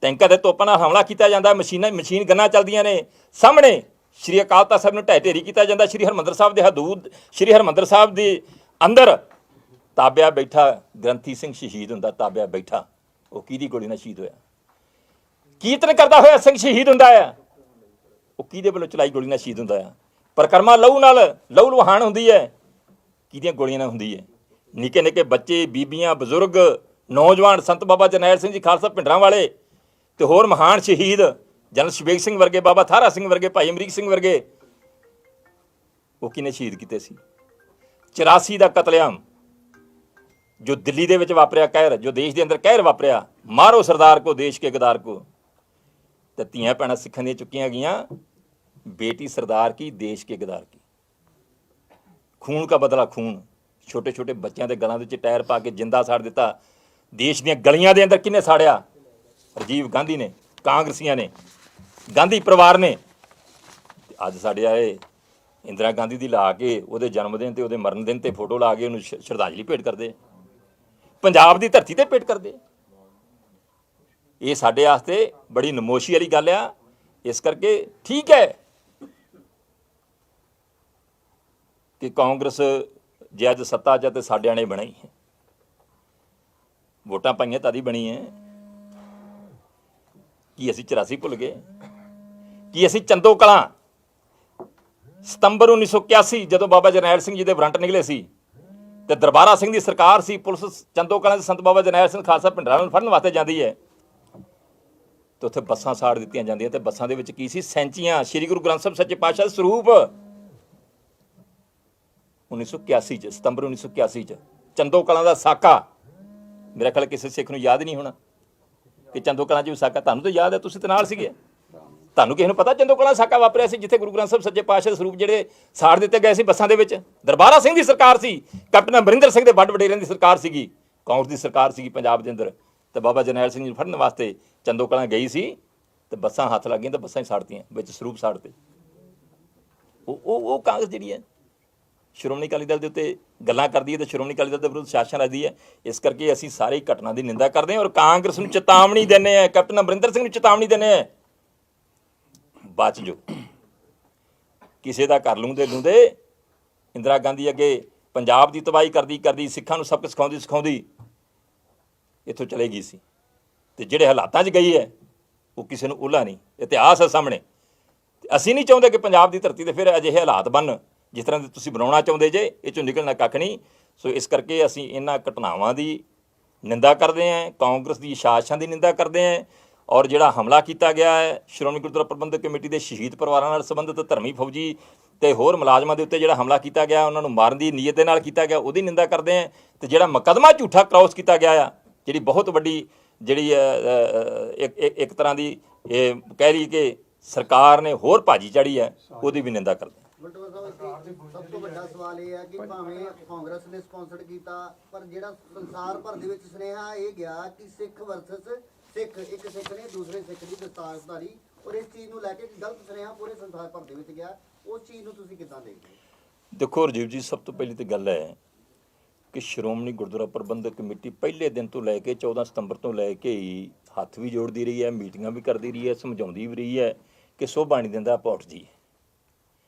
Speaker 1: ਟੈਂਕਾਂ ਤੇ ਤੋਪਾਂ ਨਾਲ ਹਮਲਾ ਕੀਤਾ ਜਾਂਦਾ, ਮਸ਼ੀਨ ਗੰਨਾਂ ਚੱਲਦੀਆਂ ਨੇ ਸਾਹਮਣੇ, ਸ਼੍ਰੀ ਅਕਾਲ ਤਖਤ ਸਾਹਿਬ ਨੂੰ ਢਹਿ ਢੇਰੀ ਕੀਤਾ ਜਾਂਦਾ। ਸ਼੍ਰੀ ਹਰਿਮੰਦਰ ਸਾਹਿਬ ਦੇ ਹਦੂਦ, ਸ਼੍ਰੀ ਹਰਿਮੰਦਰ ਸਾਹਿਬ ਦੇ ਅੰਦਰ ਤਾਬਿਆ ਬੈਠਾ ਗ੍ਰੰਥੀ ਸਿੰਘ ਸ਼ਹੀਦ ਹੁੰਦਾ, ਤਾਬਿਆ ਬੈਠਾ, ਉਹ ਕਿਹਦੀ ਗੋਲੀ ਨਾਲ ਸ਼ਹੀਦ ਹੋਇਆ? ਕੀਰਤਨ ਕਰਦਾ ਹੋਇਆ ਸਿੰਘ ਸ਼ਹੀਦ ਹੁੰਦਾ ਆ, ਉਹ ਕਿਹਦੇ ਵੱਲੋਂ ਚਲਾਈ ਗੋਲੀ ਨਾਲ ਸ਼ਹੀਦ ਹੁੰਦਾ ਆ? ਪਰਿਕਰਮਾ ਲਹੂ ਨਾਲ, ਲਹੂ ਲੁਹਾਨ ਹੁੰਦੀ ਹੈ, ਕਿਹਦੀਆਂ ਗੋਲੀਆਂ ਨਾਲ ਹੁੰਦੀ ਹੈ? ਨਿੱਕੇ ਨਿੱਕੇ ਬੱਚੇ, ਬੀਬੀਆਂ, ਬਜ਼ੁਰਗ, ਨੌਜਵਾਨ, ਸੰਤ ਬਾਬਾ ਜਰਨੈਲ ਸਿੰਘ ਜੀ ਖਾਲਸਾ ਭਿੰਡਰਾਂਵਾਲੇ ਤੇ ਹੋਰ ਮਹਾਨ ਸ਼ਹੀਦ ਜਨਰਲ ਸ਼ਬੇਗ ਸਿੰਘ ਵਰਗੇ, ਬਾਬਾ ਥਾਰਾ ਸਿੰਘ ਵਰਗੇ, ਭਾਈ ਅਮਰੀਕ ਸਿੰਘ ਵਰਗੇ, ਉਹ ਕਿਹਨੇ ਸ਼ਹੀਦ ਕੀਤੇ ਸੀ? 84 ਦਾ ਕਤਲੇਆਮ ਜੋ ਦਿੱਲੀ ਦੇ ਵਿੱਚ ਵਾਪਰਿਆ, ਕਹਿਰ ਜੋ ਦੇਸ਼ ਦੇ ਅੰਦਰ ਕਹਿਰ ਵਾਪਰਿਆ, ਮਾਰੋ ਸਰਦਾਰ ਕੋ ਦੇਸ਼ ਕੇ ਗਦਾਰ ਕੋ, ਤੇ ਧੀਆਂ ਭੈਣਾਂ ਸਿੱਖਾਂ ਦੀਆਂ ਚੁੱਕੀਆਂ ਗਈਆਂ, बेटी सरदार की देश के गदार की, खून का बदला खून। छोटे छोटे बच्चों के गलों के टायर पा के जिंदा साड़ दिता। देश दी गलियां दे अंदर किन्ने साड़िया? राजीव गांधी ने, कांग्रेसियां ने, गांधी परिवार ने। अज साडे आए इंदिरा गांधी दी ला के उहदे जन्मदिन ते उहदे मरण दिन ते फोटो ला के उहनूं श्रद्धांजलि भेंट करदे, पंजाब दी धरती ते भेंट करदे। ये साडे वास्ते बड़ी नमोशी वाली गल आ। इस करके ठीक है कि कांग्रेस जे अज सत्ता च ते साडियां ने बनाई है, वोटां पाईयां तां दी बनी है। कि असीं 84 भुल गए? कि असीं चंदो कलां सितंबर 1981 जदों बाबा जरनैल सिंह जी दे वारंट निकले सी ते दरबारा सिंह दी सरकार सी, पुलिस चंदो कलां संत बाबा जरनैल सिंह खालसा भिंडरां नूं फड़न वास्ते जांदी है, तो उत्थे बसां साड़ दित्तियां जांदियां। ते बसां दे विच की सी? सैंचियां, श्री गुरु ग्रंथ साहिब सच्चे पातशाह दे सरूप। 1981 च, सितंबर 1981 च चंदो कलां दा साका, मेरा ख्याल किसी सिख नूं याद नहीं होना कि चंदो कलां च साका। तुहानूं तां याद है, तुसीं तां नाल सीगे। तुहानूं किसे नूं पता चंदो कलां साका वापरिया सी जिथे गुरु ग्रंथ साहिब सच्चे पातशाह दे सरूप जिहड़े साड़ दित्ते गए सी बसां दे विच? दरबारा सिंह दी सरकार सी, कैप्टन अमरिंदर सिंह दे वड वडेरिਆਂ दी सरकार सीगी, कांग्रेस दी सरकार सीगी पंजाब दे अंदर। ते बाबा जरनैल सिंह जी फड़न वास्ते चंदो कलां गई सी, ते बसां हत्थ लग गईਆਂ, ते बसां ही साड़तियां, विच सरूप साड़ते। वो कांग्रेस जिहड़ी है श्रोमणी अकाली दल के उत्ते गल्लां करदी है ते श्रोमणी अकाली दल दे विरुद्ध शासन रचदी है। इस करके असीं सारी घटना की निंदा करते हैं और कांग्रेस नूं चेतावनी दिंदे हैं, कैप्टन अमरिंदर सिंह नूं चेतावनी दिंदे हैं, बच जो। किसी का घर लूंदे लूंदे इंदिरा गांधी अगे पंजाब की तबाही करदी करदी सिखां नूं सबक सिखाउंदी इत्थों चले गई सी, ते जिहड़े हालातां 'च गई है वो किसी नूं उल्ला नहीं, इतिहास है सामने। असीं नहीं चाहुंदे कि पंजाब की धरती ते फिर अजिहे हालात बनन जिस तरह तुसीं बनाउणा चाहुंदे जे, इह चों निकलना कख नहीं। सो इस करके असीं इन्हां घटनावां की निंदा करते हैं, कांग्रेस की शासन की निंदा करते हैं ਔਰ ਜਿਹੜਾ ਹਮਲਾ ਕੀਤਾ ਗਿਆ ਹੈ ਸ਼੍ਰੋਮਣੀ ਗੁਰਦੁਆਰਾ ਪ੍ਰਬੰਧਕ ਕਮੇਟੀ ਦੇ ਸ਼ਹੀਦ ਪਰਿਵਾਰਾਂ ਨਾਲ ਸੰਬੰਧਿਤ ਧਰਮੀ ਫੌਜੀ ਤੇ ਹੋਰ ਮੁਲਾਜ਼ਮਾਂ ਦੇ ਉੱਤੇ ਜਿਹੜਾ ਹਮਲਾ ਕੀਤਾ ਗਿਆ, ਉਹਨਾਂ ਨੂੰ ਮਾਰਨ ਦੀ ਨੀਅਤ ਦੇ ਨਾਲ ਕੀਤਾ ਗਿਆ, ਉਹਦੀ ਨਿੰਦਾ ਕਰਦੇ ਹਾਂ। ਤੇ ਜਿਹੜਾ ਮੁਕੱਦਮਾ ਝੂਠਾ ਕ੍ਰਾਸ ਕੀਤਾ ਗਿਆ ਆ, ਜਿਹੜੀ ਬਹੁਤ ਵੱਡੀ ਜਿਹੜੀ ਇੱਕ ਤਰ੍ਹਾਂ ਦੀ ਇਹ ਕਹਿ ਲਈਏ ਕਿ ਸਰਕਾਰ ਨੇ ਹੋਰ ਭਾਜੀ ਚੜੀ ਹੈ, ਉਹਦੀ ਵੀ ਨਿੰਦਾ ਕਰਦੇ।
Speaker 3: ਸਭ ਤੋਂ ਵੱਡਾ ਸਵਾਲ ਇਹ ਹੈ ਕਿ ਭਾਵੇਂ ਕਾਂਗਰਸ ਨੇ ਸਪਾਂਸਰ ਕੀਤਾ, ਪਰ ਜਿਹੜਾ ਸੰਸਾਰ ਭਰ ਦੇ ਵਿੱਚ ਸੁਨੇਹਾ ਇਹ ਗਿਆ ਕਿ ਸਿੱਖ ਵਰਸਸ ਸਿੱਖ, ਇੱਕ ਸਿੱਖ ਨੇ ਦੂਸਰੇ ਸਿੱਖ ਦੀ ਦਸਤਾਰਧਾਰੀ, ਔਰ ਇਸ ਚੀਜ਼ ਨੂੰ ਲੈ ਕੇ ਗਲਤ ਸੁਨੇਹਾ ਪੂਰੇ ਸੰਸਾਰ ਭਰ ਦੇ ਵਿੱਚ ਗਿਆ। ਉਸ ਚੀਜ਼ ਨੂੰ ਤੁਸੀਂ ਕਿੱਦਾਂ ਦੇਖਦੇ ਹੋ?
Speaker 1: ਦੇਖੋ ਰਾਜੀਵ ਜੀ, ਸਭ ਤੋਂ ਪਹਿਲੀ ਤਾਂ ਗੱਲ ਹੈ ਕਿ ਸ਼੍ਰੋਮਣੀ ਗੁਰਦੁਆਰਾ ਪ੍ਰਬੰਧਕ ਕਮੇਟੀ ਪਹਿਲੇ ਦਿਨ ਤੋਂ ਲੈ ਕੇ 14 ਸਤੰਬਰ ਤੋਂ ਲੈ ਕੇ ਹੀ ਹੱਥ ਵੀ ਜੋੜਦੀ ਰਹੀ ਹੈ, ਮੀਟਿੰਗਾਂ ਵੀ ਕਰਦੀ ਰਹੀ ਹੈ, ਸਮਝਾਉਂਦੀ ਵੀ ਰਹੀ ਹੈ ਕਿ ਸੋਭਾ ਨਹੀਂ ਦਿੰਦਾ ਆਪਾਂ ਉੱਠ ਜੀ,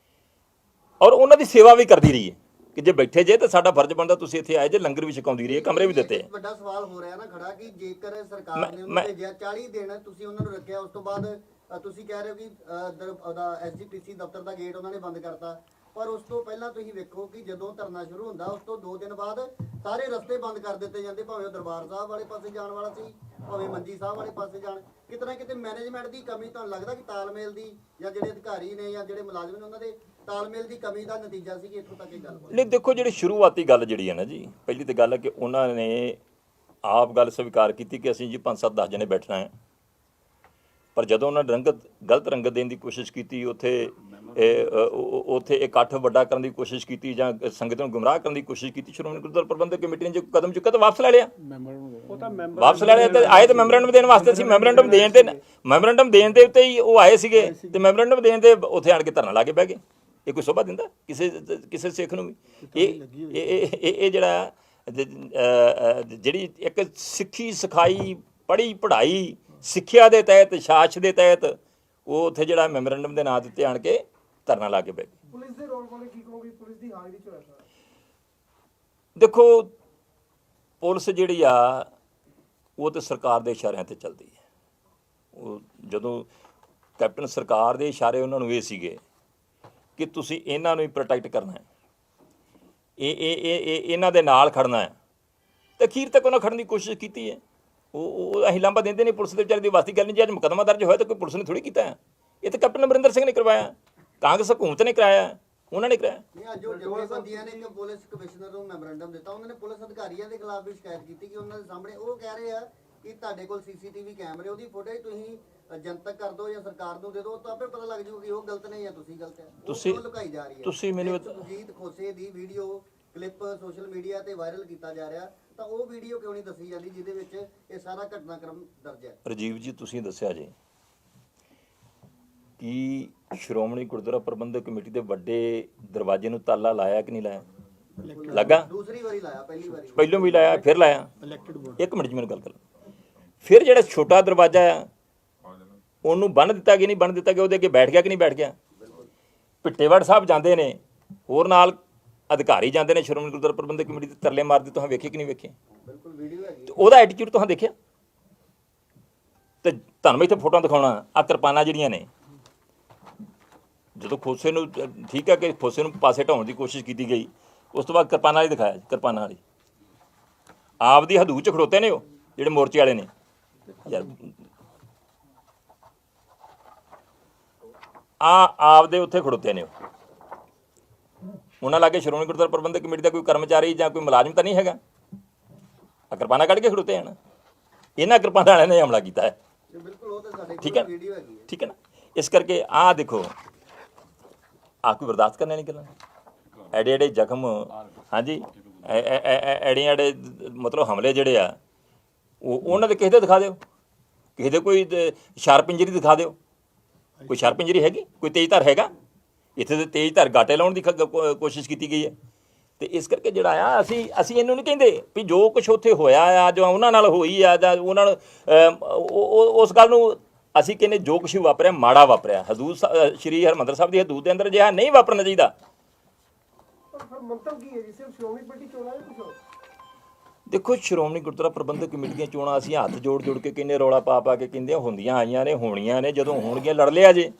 Speaker 1: ਔਰ ਉਹਨਾਂ ਦੀ ਸੇਵਾ ਵੀ ਕਰਦੀ ਰਹੀ ਹੈ ਕਿ ਜੇ ਬੈਠੇ ਜੇ ਤਾਂ ਸਾਡਾ ਫਰਜ਼ ਬਣਦਾ ਤੁਸੀਂ ਇੱਥੇ ਆਏ ਜੇ, ਲੰਗਰ ਵੀ ਛਕਾਉਂਦੀ ਰਹੀ ਹੈ, ਕਮਰੇ ਵੀ ਦਿੱਤੇ।
Speaker 3: ਵੱਡਾ ਸਵਾਲ ਹੋ ਰਿਹਾ ਨਾ ਖੜਾ ਕਿ ਜੇਕਰ ਸਰਕਾਰ ਨੇ ਉਹਨੂੰ ਭੇਜਿਆ 40 ਦਿਨ, ਤੁਸੀਂ ਉਹਨਾਂ ਨੂੰ ਰੱਖਿਆ, ਉਸ ਤੋਂ ਬਾਅਦ ਤੁਸੀਂ ਕਹਿ ਰਹੇ ਹੋ ਕਿ ਉਹਦਾ ਐਸਜੀਪੀਸੀ ਦਫ਼ਤਰ ਦਾ ਗੇਟ ਉਹਨਾਂ ਨੇ ਬੰਦ ਕਰਤਾ, ਪਰ ਉਸ ਤੋਂ ਪਹਿਲਾਂ ਤੁਸੀਂ ਵੇਖੋ ਕਿ ਜਦੋਂ ਧਰਨਾ ਸ਼ੁਰੂ ਹੁੰਦਾ ਉਸ ਤੋਂ 2 ਦਿਨ ਬਾਅਦ ਸਾਰੇ ਰਸਤੇ ਬੰਦ ਕਰ ਦਿੱਤੇ ਜਾਂਦੇ, ਭਾਵੇਂ ਉਹ ਦਰਬਾਰ ਸਾਹਿਬ ਵਾਲੇ ਪਾਸੇ ਜਾਣ ਵਾਲਾ ਸੀ, ਭਾਵੇਂ ਮੰਜੀ ਸਾਹਿਬ ਵਾਲੇ ਪਾਸੇ ਜਾਣ। ਕਿਤੇ ਕਿਤੇ ਮੈਨੇਜਮੈਂਟ ਦੀ ਕਮੀ ਤੁਹਾਨੂੰ ਲੱਗਦਾ ਕਿ ਤਾਲਮੇਲ ਦੀ, ਜਾਂ ਜਿਹੜੇ ਅਧਿਕਾਰੀ ਨੇ ਜਾਂ ਜਿਹੜੇ ਮੁਲਾਜ਼ਮ ਨੇ ਉਹਨਾਂ ਦੇ ਤਾਲਮੇਲ ਦੀ ਕਮੀ ਦਾ ਨਤੀਜਾ ਸੀ ਕਿ ਇੱਥੋਂ ਤੱਕ ਇਹ ਗੱਲ ਹੋਈ?
Speaker 1: ਨਹੀਂ, ਦੇਖੋ ਜਿਹੜੀ ਸ਼ੁਰੂਆਤੀ ਗੱਲ ਜਿਹੜੀ ਹੈ ਨਾ ਜੀ, ਪਹਿਲੀ ਤਾਂ ਗੱਲ ਹੈ ਕਿ ਉਹਨਾਂ ਨੇ ਆਪ ਗੱਲ ਸਵੀਕਾਰ ਕੀਤੀ ਕਿ ਅਸੀਂ ਜੀ 5-7-10 ਜਣੇ ਬੈਠਣਾ ਹੈ, ਪਰ ਜਦੋਂ ਉਹਨਾਂ ਨੇ ਗਲਤ ਰੰਗਤ ਦੇਣ ਦੀ ਕੋਸ਼ਿਸ਼ ਕੀਤੀ, ਉੱਥੇ ਇਕੱਠ ਵੱਡਾ ਕਰਨ ਦੀ ਕੋਸ਼ਿਸ਼ ਕੀਤੀ ਜਾਂ ਸੰਗਤ ਨੂੰ ਗੁੰਮਰਾਹ ਕਰਨ ਦੀ ਕੋਸ਼ਿਸ਼ ਕੀਤੀ, ਸ਼੍ਰੋਮਣੀ ਗੁਰਦੁਆਰਾ ਪ੍ਰਬੰਧਕ ਕਮੇਟੀ ਨੇ ਜੋ ਕਦਮ ਚੁੱਕਾ ਤਾਂ ਵਾਪਸ ਲੈ ਲਿਆ। ਵਾਪਸ ਲੈ ਲਿਆ ਤੇ ਆਏ ਤਾਂ ਮੈਮੋਰੈਂਡਮ ਦੇਣ ਵਾਸਤੇ ਸੀ। ਮੈਮੋਰੈਂਡਮ ਦੇਣ ਦੇ ਉੱਤੇ ਹੀ ਉਹ ਆਏ ਸੀਗੇ, ਤੇ ਮੈਮੋਰੈਂਡਮ ਦੇਣ ਦੇ ਉੱਥੇ ਆਣ ਕੇ ਧਰਨਾ ਲਾ ਕੇ ਬਹਿ ਗਏ। ਇਹ ਕੋਈ ਸ਼ੋਭਾ ਦਿੰਦਾ ਕਿਸੇ ਸਿੱਖ ਨੂੰ ਵੀ? ਇਹ ਜਿਹੜਾ ਜਿਹੜੀ ਇੱਕ ਸਿੱਖੀ ਸਿਖਾਈ ਪੜ੍ਹੀ ਪੜ੍ਹਾਈ ਸਿੱਖਿਆ ਦੇ ਤਹਿਤ, ਸ਼ਾਸਨ ਦੇ ਤਹਿਤ, ਉਹ ਉੱਥੇ ਜਿਹੜਾ ਮੈਮੋਰੈਂਡਮ ਦੇ ਨਾਂ ਦੇ ਉੱਤੇ ਆਣ ਕੇ ਧਰਨਾ ਲਾ ਕੇ ਬਹਿ ਗਏ।
Speaker 4: ਪੁਲਿਸ ਦੇ ਰੋਲ ਬਾਰੇ ਕੀ ਕਹੋਗੇ? ਪੁਲਿਸ ਦੀ ਹਾਜ਼ਰੀ ਚ ਹੋਇਆ ਸਰ?
Speaker 1: ਦੇਖੋ, ਪੁਲਿਸ ਜਿਹੜੀ ਆ ਉਹ ਤਾਂ ਸਰਕਾਰ ਦੇ ਇਸ਼ਾਰਿਆਂ ਤੇ ਚੱਲਦੀ ਹੈ। ਉਹ ਜਦੋਂ ਕੈਪਟਨ ਸਰਕਾਰ ਦੇ ਇਸ਼ਾਰੇ ਉਹਨਾਂ ਨੂੰ ਇਹ ਸੀਗੇ ਕਿ ਤੁਸੀਂ ਇਹਨਾਂ ਨੂੰ ਹੀ ਪ੍ਰੋਟੈਕਟ ਕਰਨਾ ਹੈ, ਇਹਨਾਂ ਦੇ ਨਾਲ ਖੜਨਾ ਹੈ, ਤੇ ਅਖੀਰ ਤੱਕ ਉਹਨਾਂ ਖੜਨ ਦੀ ਕੋਸ਼ਿਸ਼ ਕੀਤੀ ਹੈ। ਉਹ ਅਸੀਂ ਲਾਂਭਾ ਦਿੰਦੇ ਨਹੀਂ, ਪੁਲਿਸ ਦੇ ਵਿਚਾਰੇ ਦੀ ਵਾਸਤੀ ਗੱਲ ਨਹੀਂ। ਜੇ ਅੱਜ ਮੁਕੱਦਮਾ ਦਰਜ ਹੋਇਆ ਤਾਂ ਕੋਈ ਪੁਲਿਸ ਨੇ ਥੋੜ੍ਹੀ ਕੀਤਾ ਹੈ, ਇਹ ਤਾਂ ਕੈਪਟਨ ਅਮਰਿੰਦਰ ਸਿੰਘ ਨੇ ਕਰਵਾਇਆ, ਕਾਂਗਰਸ ਹਕੂਮਤ ਨੇ ਕਰਾਇਆ, ਉਹਨਾਂ ਨੇ ਕਰਾਇਆ।
Speaker 3: ਨਹੀਂ, ਅੱਜ ਉਹ ਜਥੇਬੰਦੀਆਂ ਨੇ ਜੋ ਪੁਲਿਸ ਕਮਿਸ਼ਨਰ ਨੂੰ ਮੈਮੋਰੈਂਡਮ ਦਿੱਤਾ, ਉਹਨਾਂ ਨੇ ਪੁਲਿਸ ਅਧਿਕਾਰੀਆਂ ਦੇ ਖਿਲਾਫ ਵੀ ਸ਼ਿਕਾਇਤ ਕੀਤੀ ਕਿ ਉਹਨਾਂ ਦੇ ਸਾਹਮਣੇ ਉਹ ਕਹਿ ਰਹੇ ਆ ਕਿ ਤੁਹਾਡੇ ਕੋਲ ਸੀਸੀਟੀਵੀ ਕੈਮਰੇ, ਉਹਦੀ ਫੁਟੇਜ ਤੁਸੀਂ ਜਨਤਕ ਕਰ ਦਿਓ ਜਾਂ ਸਰਕਾਰ ਨੂੰ ਦੇ ਦਿਓ, ਤਾਂ ਆਪੇ ਪਤਾ ਲੱਗ ਜਾਊਗਾ ਕਿ ਉਹ ਗਲਤ ਨੇ ਜਾਂ ਤੁਸੀਂ ਗਲਤ ਹੈ।
Speaker 1: ਤੁਸੀਂ
Speaker 3: ਲੁਕਾਈ ਜਾ ਰਹੀ ਹੈ।
Speaker 1: ਤੁਸੀਂ ਮੈਨੂੰ
Speaker 3: ਸੁਰਜੀਤ ਖੋਸੇ ਦੀ ਵੀਡੀਓ ਕਲਿੱਪ ਸੋਸ਼ਲ ਮੀਡੀਆ ਤੇ ਵਾਇਰਲ ਕੀਤਾ ਜਾ ਰਿਹਾ, ਤਾਂ ਉਹ ਵੀਡੀਓ ਕਿਉਂ ਨਹੀਂ ਦੱਸੀ ਜਾਂਦੀ ਜਿਹਦੇ ਵਿੱਚ ਇਹ ਸਾਰਾ ਘਟਨਾਕ੍ਰਮ ਦਰਜ ਹੈ?
Speaker 1: ਰਾਜੀਵ ਜੀ, ਤੁਸੀਂ ਦੱਸਿਆ ਜੀ ਕਿ ਸ਼੍ਰੋਮਣੀ ਗੁਰਦੁਆਰਾ ਪ੍ਰਬੰਧਕ ਕਮੇਟੀ ਦੇ ਵੱਡੇ ਦਰਵਾਜ਼ੇ ਨੂੰ ਤਾਲਾ ਲਾਇਆ ਕਿ ਨਹੀਂ ਲਾਇਆ? ਲੱਗਾ।
Speaker 3: ਦੂਸਰੀ ਵਾਰੀ ਲਾਇਆ, ਪਹਿਲੀ ਵਾਰੀ
Speaker 1: ਪਹਿਲੋਂ ਵੀ ਲਾਇਆ, ਫਿਰ ਲਾਇਆ। ਇੱਕ ਮਿੰਟ ਜੀ, ਮੈਨੂੰ ਗੱਲ ਕਰ। ਫਿਰ ਜਿਹੜਾ ਛੋਟਾ ਦਰਵਾਜ਼ਾ ਆ ਉਹਨੂੰ ਬੰਨ੍ਹ ਦਿੱਤਾ ਕਿ ਨਹੀਂ ਬੰਨ੍ਹ ਦਿੱਤਾ ਗਿਆ? ਉਹਦੇ ਅੱਗੇ ਬੈਠ ਗਿਆ ਕਿ ਨਹੀਂ ਬੈਠ ਗਿਆ? ਭਿੱਟੇਵੜ ਸਾਹਿਬ ਜਾਂਦੇ ਨੇ, ਹੋਰ ਨਾਲ ਅਧਿਕਾਰੀ ਜਾਂਦੇ ਨੇ ਸ਼੍ਰੋਮਣੀ ਗੁਰਦੁਆਰਾ ਪ੍ਰਬੰਧਕ ਕਮੇਟੀ ਦੇ, ਤਰਲੇ ਮਾਰਦੇ ਤੁਸੀਂ ਵੇਖੇ ਕਿ ਨਹੀਂ ਵੇਖੇ?
Speaker 3: ਬਿਲਕੁਲ ਵੀਡੀਓ ਹੈਗੀ।
Speaker 1: ਉਹਦਾ ਐਟੀਟਿਊਡ ਤੁਸੀਂ ਦੇਖਿਆ? ਤੇ ਤੁਹਾਨੂੰ ਮੈਂ ਇੱਥੇ ਫੋਟੋਆਂ ਦਿਖਾਉਣਾ, ਆ ਕਿਰਪਾਨਾਂ ਜਿਹੜੀਆਂ ਨੇ, ਜਦੋਂ ਖੋਸੇ ਨੂੰ, ਠੀਕ ਹੈ ਕਿ ਖੋਸੇ ਨੂੰ ਪਾਸੇ ਢਾਉਣ ਦੀ ਕੋਸ਼ਿਸ਼ ਕੀਤੀ ਗਈ, ਉਸ ਤੋਂ ਬਾਅਦ ਕਿਰਪਾਨਾਂ ਵਾਲੀ ਦਿਖਾਇਆ, ਕਿਰਪਾਨਾਂ ਵਾਲੀ ਆਪ ਦੀ ਹਦੂਦ 'ਚ ਖੜੋਤੇ ਨੇ ਉਹ ਜਿਹੜੇ ਮੋਰਚੇ ਵਾਲੇ ਨੇ। ਯਾਰ ਆਪ ਦੇ ਉੱਥੇ ਖੜੋਤੇ ਨੇ ਉਹ, ਉਹਨਾਂ ਲਾਗੇ ਸ਼੍ਰੋਮਣੀ ਗੁਰਦੁਆਰਾ ਪ੍ਰਬੰਧਕ ਕਮੇਟੀ ਦਾ ਕੋਈ ਕਰਮਚਾਰੀ ਜਾਂ ਕੋਈ ਮੁਲਾਜ਼ਮ ਤਾਂ ਨਹੀਂ ਹੈਗਾ। ਆ ਕਿਰਪਾਨਾਂ ਕੱਢ ਕੇ ਖੜੋਤੇ ਹਨ, ਇਹਨਾਂ ਕਿਰਪਾਨਾਂ ਵਾਲਿਆਂ ਨੇ ਹਮਲਾ ਕੀਤਾ ਹੈ।
Speaker 3: ਬਿਲਕੁਲ, ਉਹ ਤਾਂ ਸਾਡੇ
Speaker 1: ਠੀਕ ਹੈ,
Speaker 3: ਵੀਡੀਓ ਹੈਗੀ ਹੈ।
Speaker 1: ਠੀਕ ਹੈ ਨਾ? ਇਸ ਕਰਕੇ ਆਹ ਦੇਖੋ, ਆਹ ਕੋਈ ਬਰਦਾਸ਼ਤ ਕਰਨੇ ਨਹੀਂ ਗੱਲਾਂ, ਐਡੇ ਜ਼ਖਮ, ਹਾਂਜੀ, ਐੜੇ ਮਤਲਬ ਹਮਲੇ ਜਿਹੜੇ ਆ ਉਹਨਾਂ ਦੇ ਕਿਸੇ ਦੇ ਦਿਖਾ ਦਿਓ, ਕਿਸੇ ਦੇ ਕੋਈ ਸ਼ਾਰਪ ਇੰਜਰੀ ਦਿਖਾ ਦਿਓ। ਕੋਈ ਸ਼ਾਰਪ ਇੰਜਰੀ ਹੈਗੀ? ਕੋਈ ਤੇਜ਼ ਧਾਰ ਹੈਗਾ? ਇੱਥੇ ਤੇ ਤੇਜ਼ ਧਾਰ ਗਾਟੇ ਲਾਉਣ ਦੀ ਕੋਸ਼ਿਸ਼ ਕੀਤੀ ਗਈ ਹੈ। ਤੇ ਇਸ ਕਰਕੇ ਜਿਹੜਾ ਆ, ਅਸੀਂ ਇਹਨੂੰ ਨਹੀਂ ਕਹਿੰਦੇ ਵੀ ਜੋ ਕੁਛ ਉੱਥੇ ਹੋਇਆ ਆ, ਜੋ ਉਹਨਾਂ ਨਾਲ ਹੋਈ ਆ, ਜਾਂ ਉਹਨਾਂ ਨੂੰ ਉਸ ਗੱਲ ਨੂੰ ਅਸੀਂ ਕਹਿੰਦੇ ਜੋ ਕੁਛ ਵਾਪਰਿਆ ਮਾੜਾ ਵਾਪਰਿਆ। ਹਦੂਦ ਸ਼੍ਰੀ ਹਰਿਮੰਦਰ ਸਾਹਿਬ ਦੀ ਹਦੂਦ ਦੇ ਅੰਦਰ ਅਜਿਹਾ ਨਹੀਂ ਵਾਪਰਨਾ ਚਾਹੀਦਾ।
Speaker 4: ਪਰ ਮੰਤਵ ਕੀ ਹੈ ਜੀ? ਸਿਰਫ ਸ਼੍ਰੋਮਣੀ ਕਮੇਟੀ ਚੋਣਾਂ ਜਾਂ ਕੁਝ ਹੋਰ?
Speaker 1: ਦੇਖੋ, ਸ਼੍ਰੋਮਣੀ ਗੁਰਦੁਆਰਾ ਪ੍ਰਬੰਧਕ ਕਮੇਟੀ ਦੀਆਂ ਚੋਣਾਂ ਅਸੀਂ ਹੱਥ ਜੋੜ ਕੇ ਕਹਿੰਦੇ, ਰੌਲਾ ਪਾ ਕੇ ਕਹਿੰਦੇ ਹੁੰਦੀਆਂ ਆਈਆਂ ਨੇ, ਹੋਣੀਆਂ ਨੇ, ਜਦੋਂ ਹੋਣਗੀਆਂ ਲੜ ਲਿਆ ਜੇ।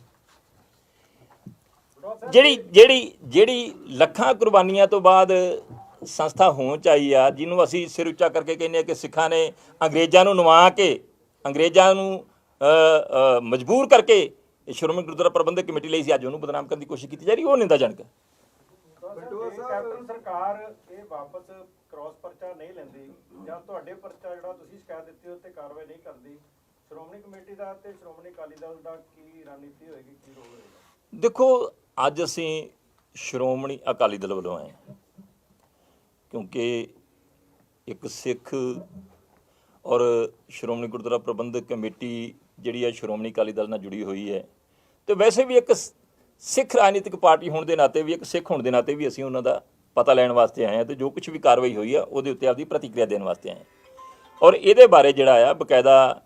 Speaker 1: ਜਿਹੜੀ ਲੱਖਾਂ ਕੁਰਬਾਨੀਆਂ ਤੋਂ ਬਾਅਦ ਸੰਸਥਾ ਹੋਂਦ 'ਚ ਆਈ ਆ, ਜਿਹਨੂੰ ਅਸੀਂ ਸਿਰ ਉੱਚਾ ਕਰਕੇ ਕਹਿੰਦੇ ਆ ਕਿ ਸਿੱਖਾਂ ਨੇ ਅੰਗਰੇਜ਼ਾਂ ਨੂੰ ਨਵਾ ਕੇ, ਅੰਗਰੇਜ਼ਾਂ ਨੂੰ ਮਜਬੂਰ ਕਰਕੇ ਸ਼੍ਰੋਮਣੀ ਗੁਰਦੁਆਰਾ ਪ੍ਰਬੰਧਕ ਕਮੇਟੀ ਲਈ ਸੀ, ਅੱਜ ਉਹਨੂੰ ਬਦਨਾਮ ਕਰਨ ਦੀ ਕੋਸ਼ਿਸ਼ ਕੀਤੀ ਜਾ ਰਹੀ, ਉਹ ਨਿੰਦਾਜਨਕ ਹੈ।
Speaker 5: ਕੈਪਟਨ ਸਰਕਾਰ ਇਹ ਵਾਪਸ ਕ੍ਰਾਸ ਪਰਚਾ ਨਹੀਂ ਲੈਂਦੀ ਜਾਂ ਤੁਹਾਡੇ ਪਰਚਾ ਜਿਹੜਾ ਤੁਸੀਂ ਸ਼ਿਕਾਇਤ ਦਿੱਤੀ ਉਹ ਤੇ ਕਾਰਵਾਈ ਨਹੀਂ ਕਰਦੀ, ਸ਼੍ਰੋਮਣੀ ਕਮੇਟੀ ਦਾ ਤੇ ਸ਼੍ਰੋਮਣੀ ਅਕਾਲੀ ਦਲ ਦਾ ਕੀ ਰਣਨੀਤੀ ਹੋਏਗੀ, ਕੀ ਰੋਲ ਹੋਏਗਾ?
Speaker 1: ਦੇਖੋ, ਅੱਜ ਅਸੀਂ ਸ਼੍ਰੋਮਣੀ ਅਕਾਲੀ ਦਲ ਵੱਲੋਂ ਆਏ ਹਾਂ ਕਿਉਂਕਿ ਇੱਕ ਸਿੱਖ ਔਰ ਸ਼੍ਰੋਮਣੀ ਗੁਰਦੁਆਰਾ ਪ੍ਰਬੰਧਕ ਕਮੇਟੀ ਜਿਹੜੀ ਹੈ ਸ਼੍ਰੋਮਣੀ ਅਕਾਲੀ ਦਲ ਨਾਲ ਜੁੜੀ ਹੋਈ ਹੈ, ਤੇ ਵੈਸੇ ਵੀ ਇੱਕ ਸਿੱਖ ਰਾਜਨੀਤਿਕ ਪਾਰਟੀ ਹੋਣ ਦੇ ਨਾਤੇ ਵੀ, ਇੱਕ ਸਿੱਖ ਹੋਣ ਦੇ ਨਾਤੇ ਵੀ ਅਸੀਂ ਉਹਨਾਂ ਦਾ ਪਤਾ ਲੈਣ ਵਾਸਤੇ ਆਏ ਹਾਂ ਤੇ ਜੋ ਕੁਝ ਵੀ ਕਾਰਵਾਈ ਹੋਈ ਆ ਉਹਦੇ ਉੱਤੇ ਆਪਦੀ ਪ੍ਰਤੀਕਿਰਿਆ ਦੇਣ ਵਾਸਤੇ ਆਏ ਹਾਂ। ਔਰ ਇਹਦੇ ਬਾਰੇ ਜਿਹੜਾ ਆ ਬਕਾਇਦਾ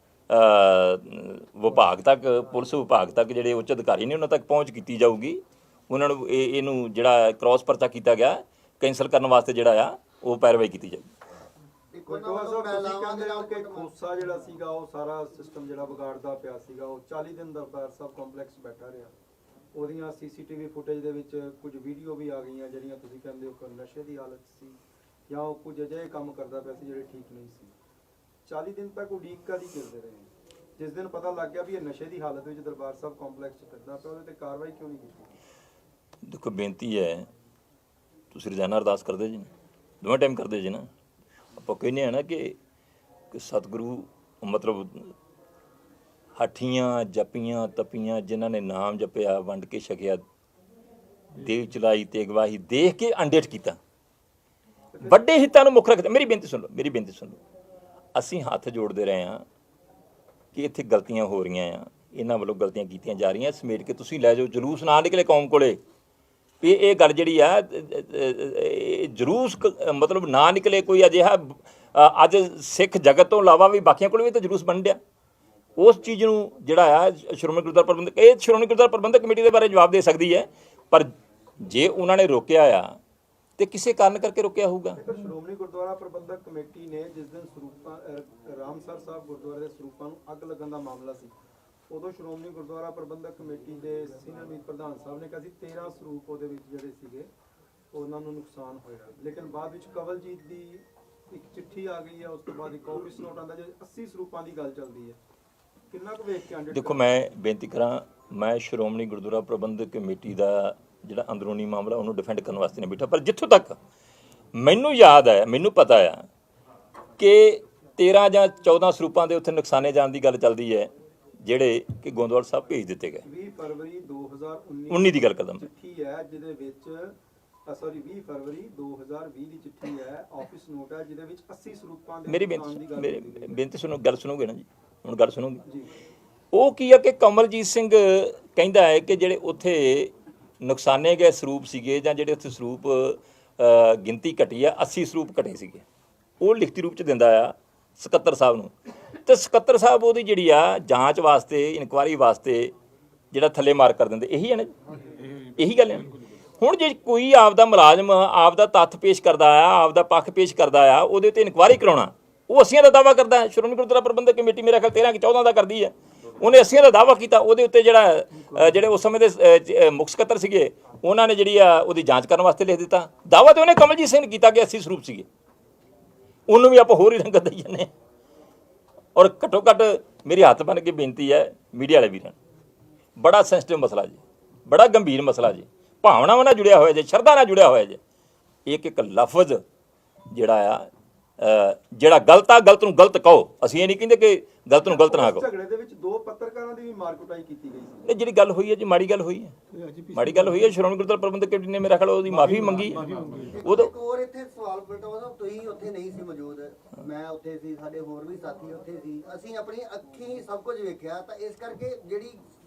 Speaker 1: ਵਿਭਾਗ ਤੱਕ, ਪੁਲਿਸ ਵਿਭਾਗ ਤੱਕ ਜਿਹੜੇ ਉੱਚ ਅਧਿਕਾਰੀ ਨੇ ਉਹਨਾਂ ਤੱਕ ਪਹੁੰਚ ਕੀਤੀ ਜਾਊਗੀ। ਉਹਨਾਂ ਨੂੰ ਇਹਨੂੰ ਜਿਹੜਾ ਕ੍ਰਾਸ ਪਰਚਾ ਕੀਤਾ ਗਿਆ ਕੈਂਸਲ ਕਰਨ ਵਾਸਤੇ ਜਿਹੜਾ ਆ ਉਹ ਪੈਰਵਾਈ ਕੀਤੀ ਜਾਊਗੀ।
Speaker 6: ਤੁਸੀਂ ਕਹਿੰਦੇ ਹੋ ਕਿ ਖੋਸਾ ਜਿਹੜਾ ਸੀਗਾ ਉਹ ਸਾਰਾ ਸਿਸਟਮ ਜਿਹੜਾ ਵਿਗਾੜਦਾ ਪਿਆ ਸੀਗਾ, ਉਹ 40 ਦਿਨ ਦਰਬਾਰ ਸਾਹਿਬ ਕੰਪਲੈਕਸ ਬੈਠਾ ਰਿਹਾ, ਉਹਦੀਆਂ ਸੀਸੀਟੀਵੀ ਫੁਟੇਜ ਦੇ ਵਿੱਚ ਕੁਝ ਵੀਡੀਓ ਵੀ ਆ ਗਈਆਂ ਜਿਹੜੀਆਂ ਤੁਸੀਂ ਕਹਿੰਦੇ ਹੋ ਕਿ ਨਸ਼ੇ ਦੀ ਹਾਲਤ ਸੀ ਜਾਂ ਉਹ ਕੁਝ ਅਜਿਹੇ ਕੰਮ ਕਰਦਾ ਪਿਆ ਸੀ ਜਿਹੜੇ ਠੀਕ ਨਹੀਂ ਸੀ। 40 ਦਿਨ ਤੱਕ ਉਡੀਕ ਕਾਹਦੀ ਕਰਦੇ ਰਹੇ? ਜਿਸ ਦਿਨ ਪਤਾ ਲੱਗ ਗਿਆ ਵੀ ਇਹ ਨਸ਼ੇ ਦੀ ਹਾਲਤ ਵਿੱਚ ਦਰਬਾਰ ਸਾਹਿਬ ਕੰਪਲੈਕਸ 'ਚ ਫਿਰਦਾ ਪਿਆ, ਉਹਦੇ ਤੇ ਕਾਰਵਾਈ ਕਿਉਂ ਨਹੀਂ ਕੀਤੀ?
Speaker 1: ਦੇਖੋ, ਬੇਨਤੀ ਹੈ, ਤੁਸੀਂ ਰੋਜ਼ਾਨਾ ਅਰਦਾਸ ਕਰਦੇ ਜੀ, ਦੋਵੇਂ ਟਾਈਮ ਕਰਦੇ ਜੀ ਨਾ। ਆਪਾਂ ਕਹਿੰਦੇ ਆ ਨਾ ਕਿ ਸਤਿਗੁਰੂ ਮਤਲਬ ਹੱਠੀਆਂ ਜਪੀਆਂ ਤਪੀਆਂ ਜਿਨ੍ਹਾਂ ਨੇ ਨਾਮ ਜਪਿਆ, ਵੰਡ ਕੇ ਛਕਿਆ, ਦੇਹ ਚਲਾਈ ਤੇ ਗਵਾਹੀ ਦੇਖ ਕੇ ਅਣਡੇਠ ਕੀਤਾ, ਵੱਡੇ ਹਿੱਤਾਂ ਨੂੰ ਮੁੱਖ ਰੱਖਦੇ। ਮੇਰੀ ਬੇਨਤੀ ਸੁਣ ਲਓ, ਅਸੀਂ ਹੱਥ ਜੋੜਦੇ ਰਹੇ ਹਾਂ ਕਿ ਇੱਥੇ ਗਲਤੀਆਂ ਹੋ ਰਹੀਆਂ ਆ, ਇਹਨਾਂ ਵੱਲੋਂ ਗਲਤੀਆਂ ਕੀਤੀਆਂ ਜਾ ਰਹੀਆਂ, ਸਮੇਟ ਕੇ ਤੁਸੀਂ ਲੈ ਜਾਓ। ਜਲੂਸ ਨਾ ਨਿਕਲੇ ਕੌਮ ਕੋਲੇ ਵੀ ਇਹ ਗੱਲ ਜਿਹੜੀ ਆ ਜਲੂਸ ਮਤਲਬ ਨਾ ਨਿਕਲੇ ਕੋਈ ਅਜਿਹਾ। ਅੱਜ ਸਿੱਖ ਜਗਤ ਤੋਂ ਇਲਾਵਾ ਵੀ ਬਾਕੀਆਂ ਕੋਲ ਵੀ ਤਾਂ ਜਲੂਸ ਬਣ ਡਿਆ। ਉਸ ਚੀਜ਼ ਨੂੰ ਜਿਹੜਾ ਆ ਸ਼੍ਰੋਮਣੀ ਗੁਰਦੁਆਰਾ ਪ੍ਰਬੰਧਕ, ਇਹ ਸ਼੍ਰੋਮਣੀ ਗੁਰਦੁਆਰਾ ਪ੍ਰਬੰਧਕ ਕਮੇਟੀ ਦੇ ਬਾਰੇ ਜਵਾਬ ਦੇ ਸਕਦੀ ਹੈ, ਪਰ ਜੇ ਉਹਨਾਂ ਨੇ ਰੋਕਿਆ ਆ ਤੇ ਕਿਸੇ ਕਾਰਨ ਕਰਕੇ ਰੋਕਿਆ ਹੋਊਗਾ।
Speaker 6: ਸ਼੍ਰੋਮਣੀ ਗੁਰਦੁਆਰਾ ਪ੍ਰਬੰਧਕ ਕਮੇਟੀ ਨੇ ਜਿਸ ਦਿਨ ਸਰੂਪਾਂ ਰਾਮਸਰ ਸਾਹਿਬ ਗੁਰਦੁਆਰੇ ਦੇ ਸਰੂਪਾਂ ਨੂੰ ਅੱਗ ਲੱਗਣ ਦਾ ਮਾਮਲਾ ਸੀ, ਉਦੋਂ ਸ਼੍ਰੋਮਣੀ ਗੁਰਦੁਆਰਾ ਪ੍ਰਬੰਧਕ ਕਮੇਟੀ ਦੇ ਸੀਨੀਅਰ ਮੀਤ ਪ੍ਰਧਾਨ ਸਾਹਿਬ ਨੇ ਕਿਹਾ ਸੀ 13 ਸਰੂਪ ਉਹਦੇ ਵਿੱਚ ਜਿਹੜੇ ਸੀਗੇ ਉਹਨਾਂ ਨੂੰ ਨੁਕਸਾਨ ਹੋਇਆ। ਲੇਕਿਨ ਬਾਅਦ ਵਿੱਚ ਕਵਲਜੀਤ ਦੀ ਇੱਕ ਚਿੱਠੀ ਆ ਗਈ ਹੈ, ਉਸ ਤੋਂ ਬਾਅਦ ਇੱਕ ਆਫਿਸ ਨੋਟ ਆਉਂਦਾ, ਜੇ 80 ਸਰੂਪਾਂ ਦੀ ਗੱਲ ਚੱਲਦੀ ਹੈ। ਕਿੰਨਾ ਕੁ ਵੇਖ ਕੇ
Speaker 1: ਦੇਖੋ, ਮੈਂ ਬੇਨਤੀ ਕਰਾਂ, ਮੈਂ ਸ਼੍ਰੋਮਣੀ ਗੁਰਦੁਆਰਾ ਪ੍ਰਬੰਧਕ ਕਮੇਟੀ ਦਾ ਜਿਹੜਾ ਅੰਦਰੂਨੀ ਮਾਮਲਾ ਉਹਨੂੰ ਡਿਫੈਂਡ ਕਰਨ ਵਾਸਤੇ ਨਹੀਂ ਬੈਠਾ, ਪਰ ਜਿੱਥੋਂ ਤੱਕ ਮੈਨੂੰ ਯਾਦ ਹੈ, ਮੈਨੂੰ ਪਤਾ ਆ ਕਿ 13 ਜਾਂ 14 ਸਰੂਪਾਂ ਦੇ ਉੱਥੇ ਨੁਕਸਾਨੇ ਜਾਣ ਦੀ ਗੱਲ ਚੱਲਦੀ ਹੈ, ਜਿਹੜੇ ਕਿ ਗੋਂਦਵਾਲ ਸਾਹਿਬ ਭੇਜ ਦਿੱਤੇ ਗਏ।
Speaker 6: 20 ਫਰਵਰੀ
Speaker 1: 19 ਦੀ ਗੱਲ ਕਰਦਾ ਮੈਂ।
Speaker 6: ਚਿੱਠੀ ਹੈ ਜਿਹਦੇ ਵਿੱਚ 20 ਫਰਵਰੀ 2020 ਦੀ ਚਿੱਠੀ ਹੈ, ਆਫਿਸ ਨੋਟ ਹੈ ਜਿਹਦੇ ਵਿੱਚ 80 ਸਰੂਪਾਂ ਦੇ
Speaker 1: ਮੇਰੀ ਬੇਨਤੀ ਸੁਣੋ, ਗੱਲ ਸੁਣੋਗੇ ਨਾ ਜੀ, ਹੁਣ ਗੱਲ ਸੁਣੋਗੇ। ਉਹ ਕੀ ਆ ਕਿ ਕਮਲਜੀਤ ਸਿੰਘ ਕਹਿੰਦਾ ਹੈ ਕਿ ਜਿਹੜੇ ਉੱਥੇ ਨੁਕਸਾਨੇ ਗਏ ਸਰੂਪ ਸੀਗੇ ਜਾਂ ਜਿਹੜੇ ਉੱਥੇ ਸਰੂਪ ਗਿਣਤੀ ਘਟੀ ਆ, 80 ਸਰੂਪ ਘਟੇ ਸੀਗੇ, ਉਹ ਲਿਖਤੀ ਰੂਪ ਚ ਦਿੰਦਾ ਆ ਸਕੱਤਰ ਸਾਹਿਬ ਨੂੰ, ਤੇ ਸਕੱਤਰ ਸਾਹਿਬ ਉਹਦੀ ਜਿਹੜੀ ਆ ਜਾਂਚ ਵਾਸਤੇ, ਇਨਕੁਆਇਰੀ ਵਾਸਤੇ ਜਿਹੜਾ ਥੱਲੇ ਮਾਰਕ ਕਰ ਦਿੰਦੇ। ਇਹੀ ਹੈ ਨਾ, ਇਹੀ ਗੱਲ ਹੈ। ਹੁਣ ਜੇ ਕੋਈ ਆਪਦਾ ਮੁਲਾਜ਼ਮ ਆਪਦਾ ਤੱਥ ਪੇਸ਼ ਕਰਦਾ ਆ, ਆਪਦਾ ਪੱਖ ਪੇਸ਼ ਕਰਦਾ ਆ, ਉਹਦੇ ਉੱਤੇ ਇਨਕੁਆਇਰੀ ਕਰਾਉਣਾ, ਉਹ 80 ਦਾ ਦਾਅਵਾ ਕਰਦਾ ਹੈ। ਸ਼੍ਰੋਮਣੀ ਗੁਰਦੁਆਰਾ ਪ੍ਰਬੰਧਕ ਕਮੇਟੀ ਮੇਰਾ ਖਿਆਲ 13 ਕਿ 14 ਦਾ ਕਰਦੀ ਹੈ, ਉਹਨੇ 80 ਦਾ ਦਾਅਵਾ ਕੀਤਾ, ਉਹਦੇ ਉੱਤੇ ਜਿਹੜੇ ਉਸ ਸਮੇਂ ਦੇ ਮੁੱਖ ਸਕੱਤਰ ਸੀਗੇ ਉਹਨਾਂ ਨੇ ਜਿਹੜੀ ਆ ਉਹਦੀ ਜਾਂਚ ਕਰਨ ਵਾਸਤੇ ਲਿਖ ਦਿੱਤਾ। ਦਾਅਵਾ ਤੇ ਉਹਨੇ ਕਮਲਜੀਤ ਸਿੰਘ ਨੇ ਕੀਤਾ ਕਿ 80 ਸਰੂਪ ਸੀਗੇ, ਉਹਨੂੰ ਵੀ ਆਪਾਂ ਹੋਰ ਹੀ ਰੰਗਤ ਦੇਈ ਜਾਂਦੇ। ਔਰ ਘੱਟੋ ਘੱਟ ਮੇਰੀ ਹੱਥ ਬਣ ਕੇ ਬੇਨਤੀ ਹੈ ਮੀਡੀਆ ਵਾਲੇ ਵੀਰਾਂ, ਬੜਾ ਸੈਂਸਿਟਿਵ ਮਸਲਾ ਜੀ, ਬੜਾ ਗੰਭੀਰ ਮਸਲਾ ਜੀ, ਭਾਵਨਾਵਾਂ ਨਾਲ ਜੁੜਿਆ ਹੋਇਆ ਜੇ, ਸ਼ਰਧਾ ਨਾਲ ਜੁੜਿਆ ਹੋਇਆ ਜੇ। ਇੱਕ ਲਫ਼ਜ਼ ਜਿਹੜਾ ਆ ਜਿਹੜਾ ਗਲਤ ਆ, ਗਲਤ ਨੂੰ ਗਲਤ ਕਹੋ। ਅਸੀਂ ਇਹ ਨਹੀਂ ਕਹਿੰਦੇ ਕਿ ਗਲਤ ਨੂੰ ਗਲਤ ਨਾ ਕਹੋ।
Speaker 6: ਝਗੜੇ ਦੇ ਵਿੱਚ 2 ਪੱਤਰਕਾਰਾਂ ਦੀ ਵੀ ਮਾਰ ਕੁਟਾਈ ਕੀਤੀ ਗਈ ਸੀ।
Speaker 1: ਇਹ ਜਿਹੜੀ ਗੱਲ ਹੋਈ ਹੈ ਜੀ, ਮਾੜੀ ਗੱਲ ਹੋਈ ਹੈ, ਮਾੜੀ ਗੱਲ ਹੋਈ ਹੈ। ਸ਼੍ਰੋਮਣੀ ਗੁਰਦੁਆਰਾ ਪ੍ਰਬੰਧਕ ਕਮੇਟੀ ਨੇ ਮੇਰਾ ਖਿਆਲ ਉਹਦੀ ਮਾਫੀ ਮੰਗੀ।
Speaker 3: ਉਦੋਂ ਇੱਕ ਹੋਰ ਇੱਥੇ ਸਵਾਲ ਬਲਟਾਵਾ ਸਾਹਿਬ, ਤੁਸੀਂ ਉੱਥੇ ਨਹੀਂ ਸੀ ਮੌਜੂਦ, ਮੈਂ ਉੱਥੇ ਸੀ, ਸਾਡੇ ਹੋਰ ਵੀ ਸਾਥੀ ਉੱਥੇ ਸੀ, ਅਸੀਂ ਆਪਣੀ ਅੱਖੀਂ ਸਭ ਕੁਝ ਵੇਖਿਆ, ਤਾਂ ਇਸ ਕਰਕੇ ਜਿਹੜੀ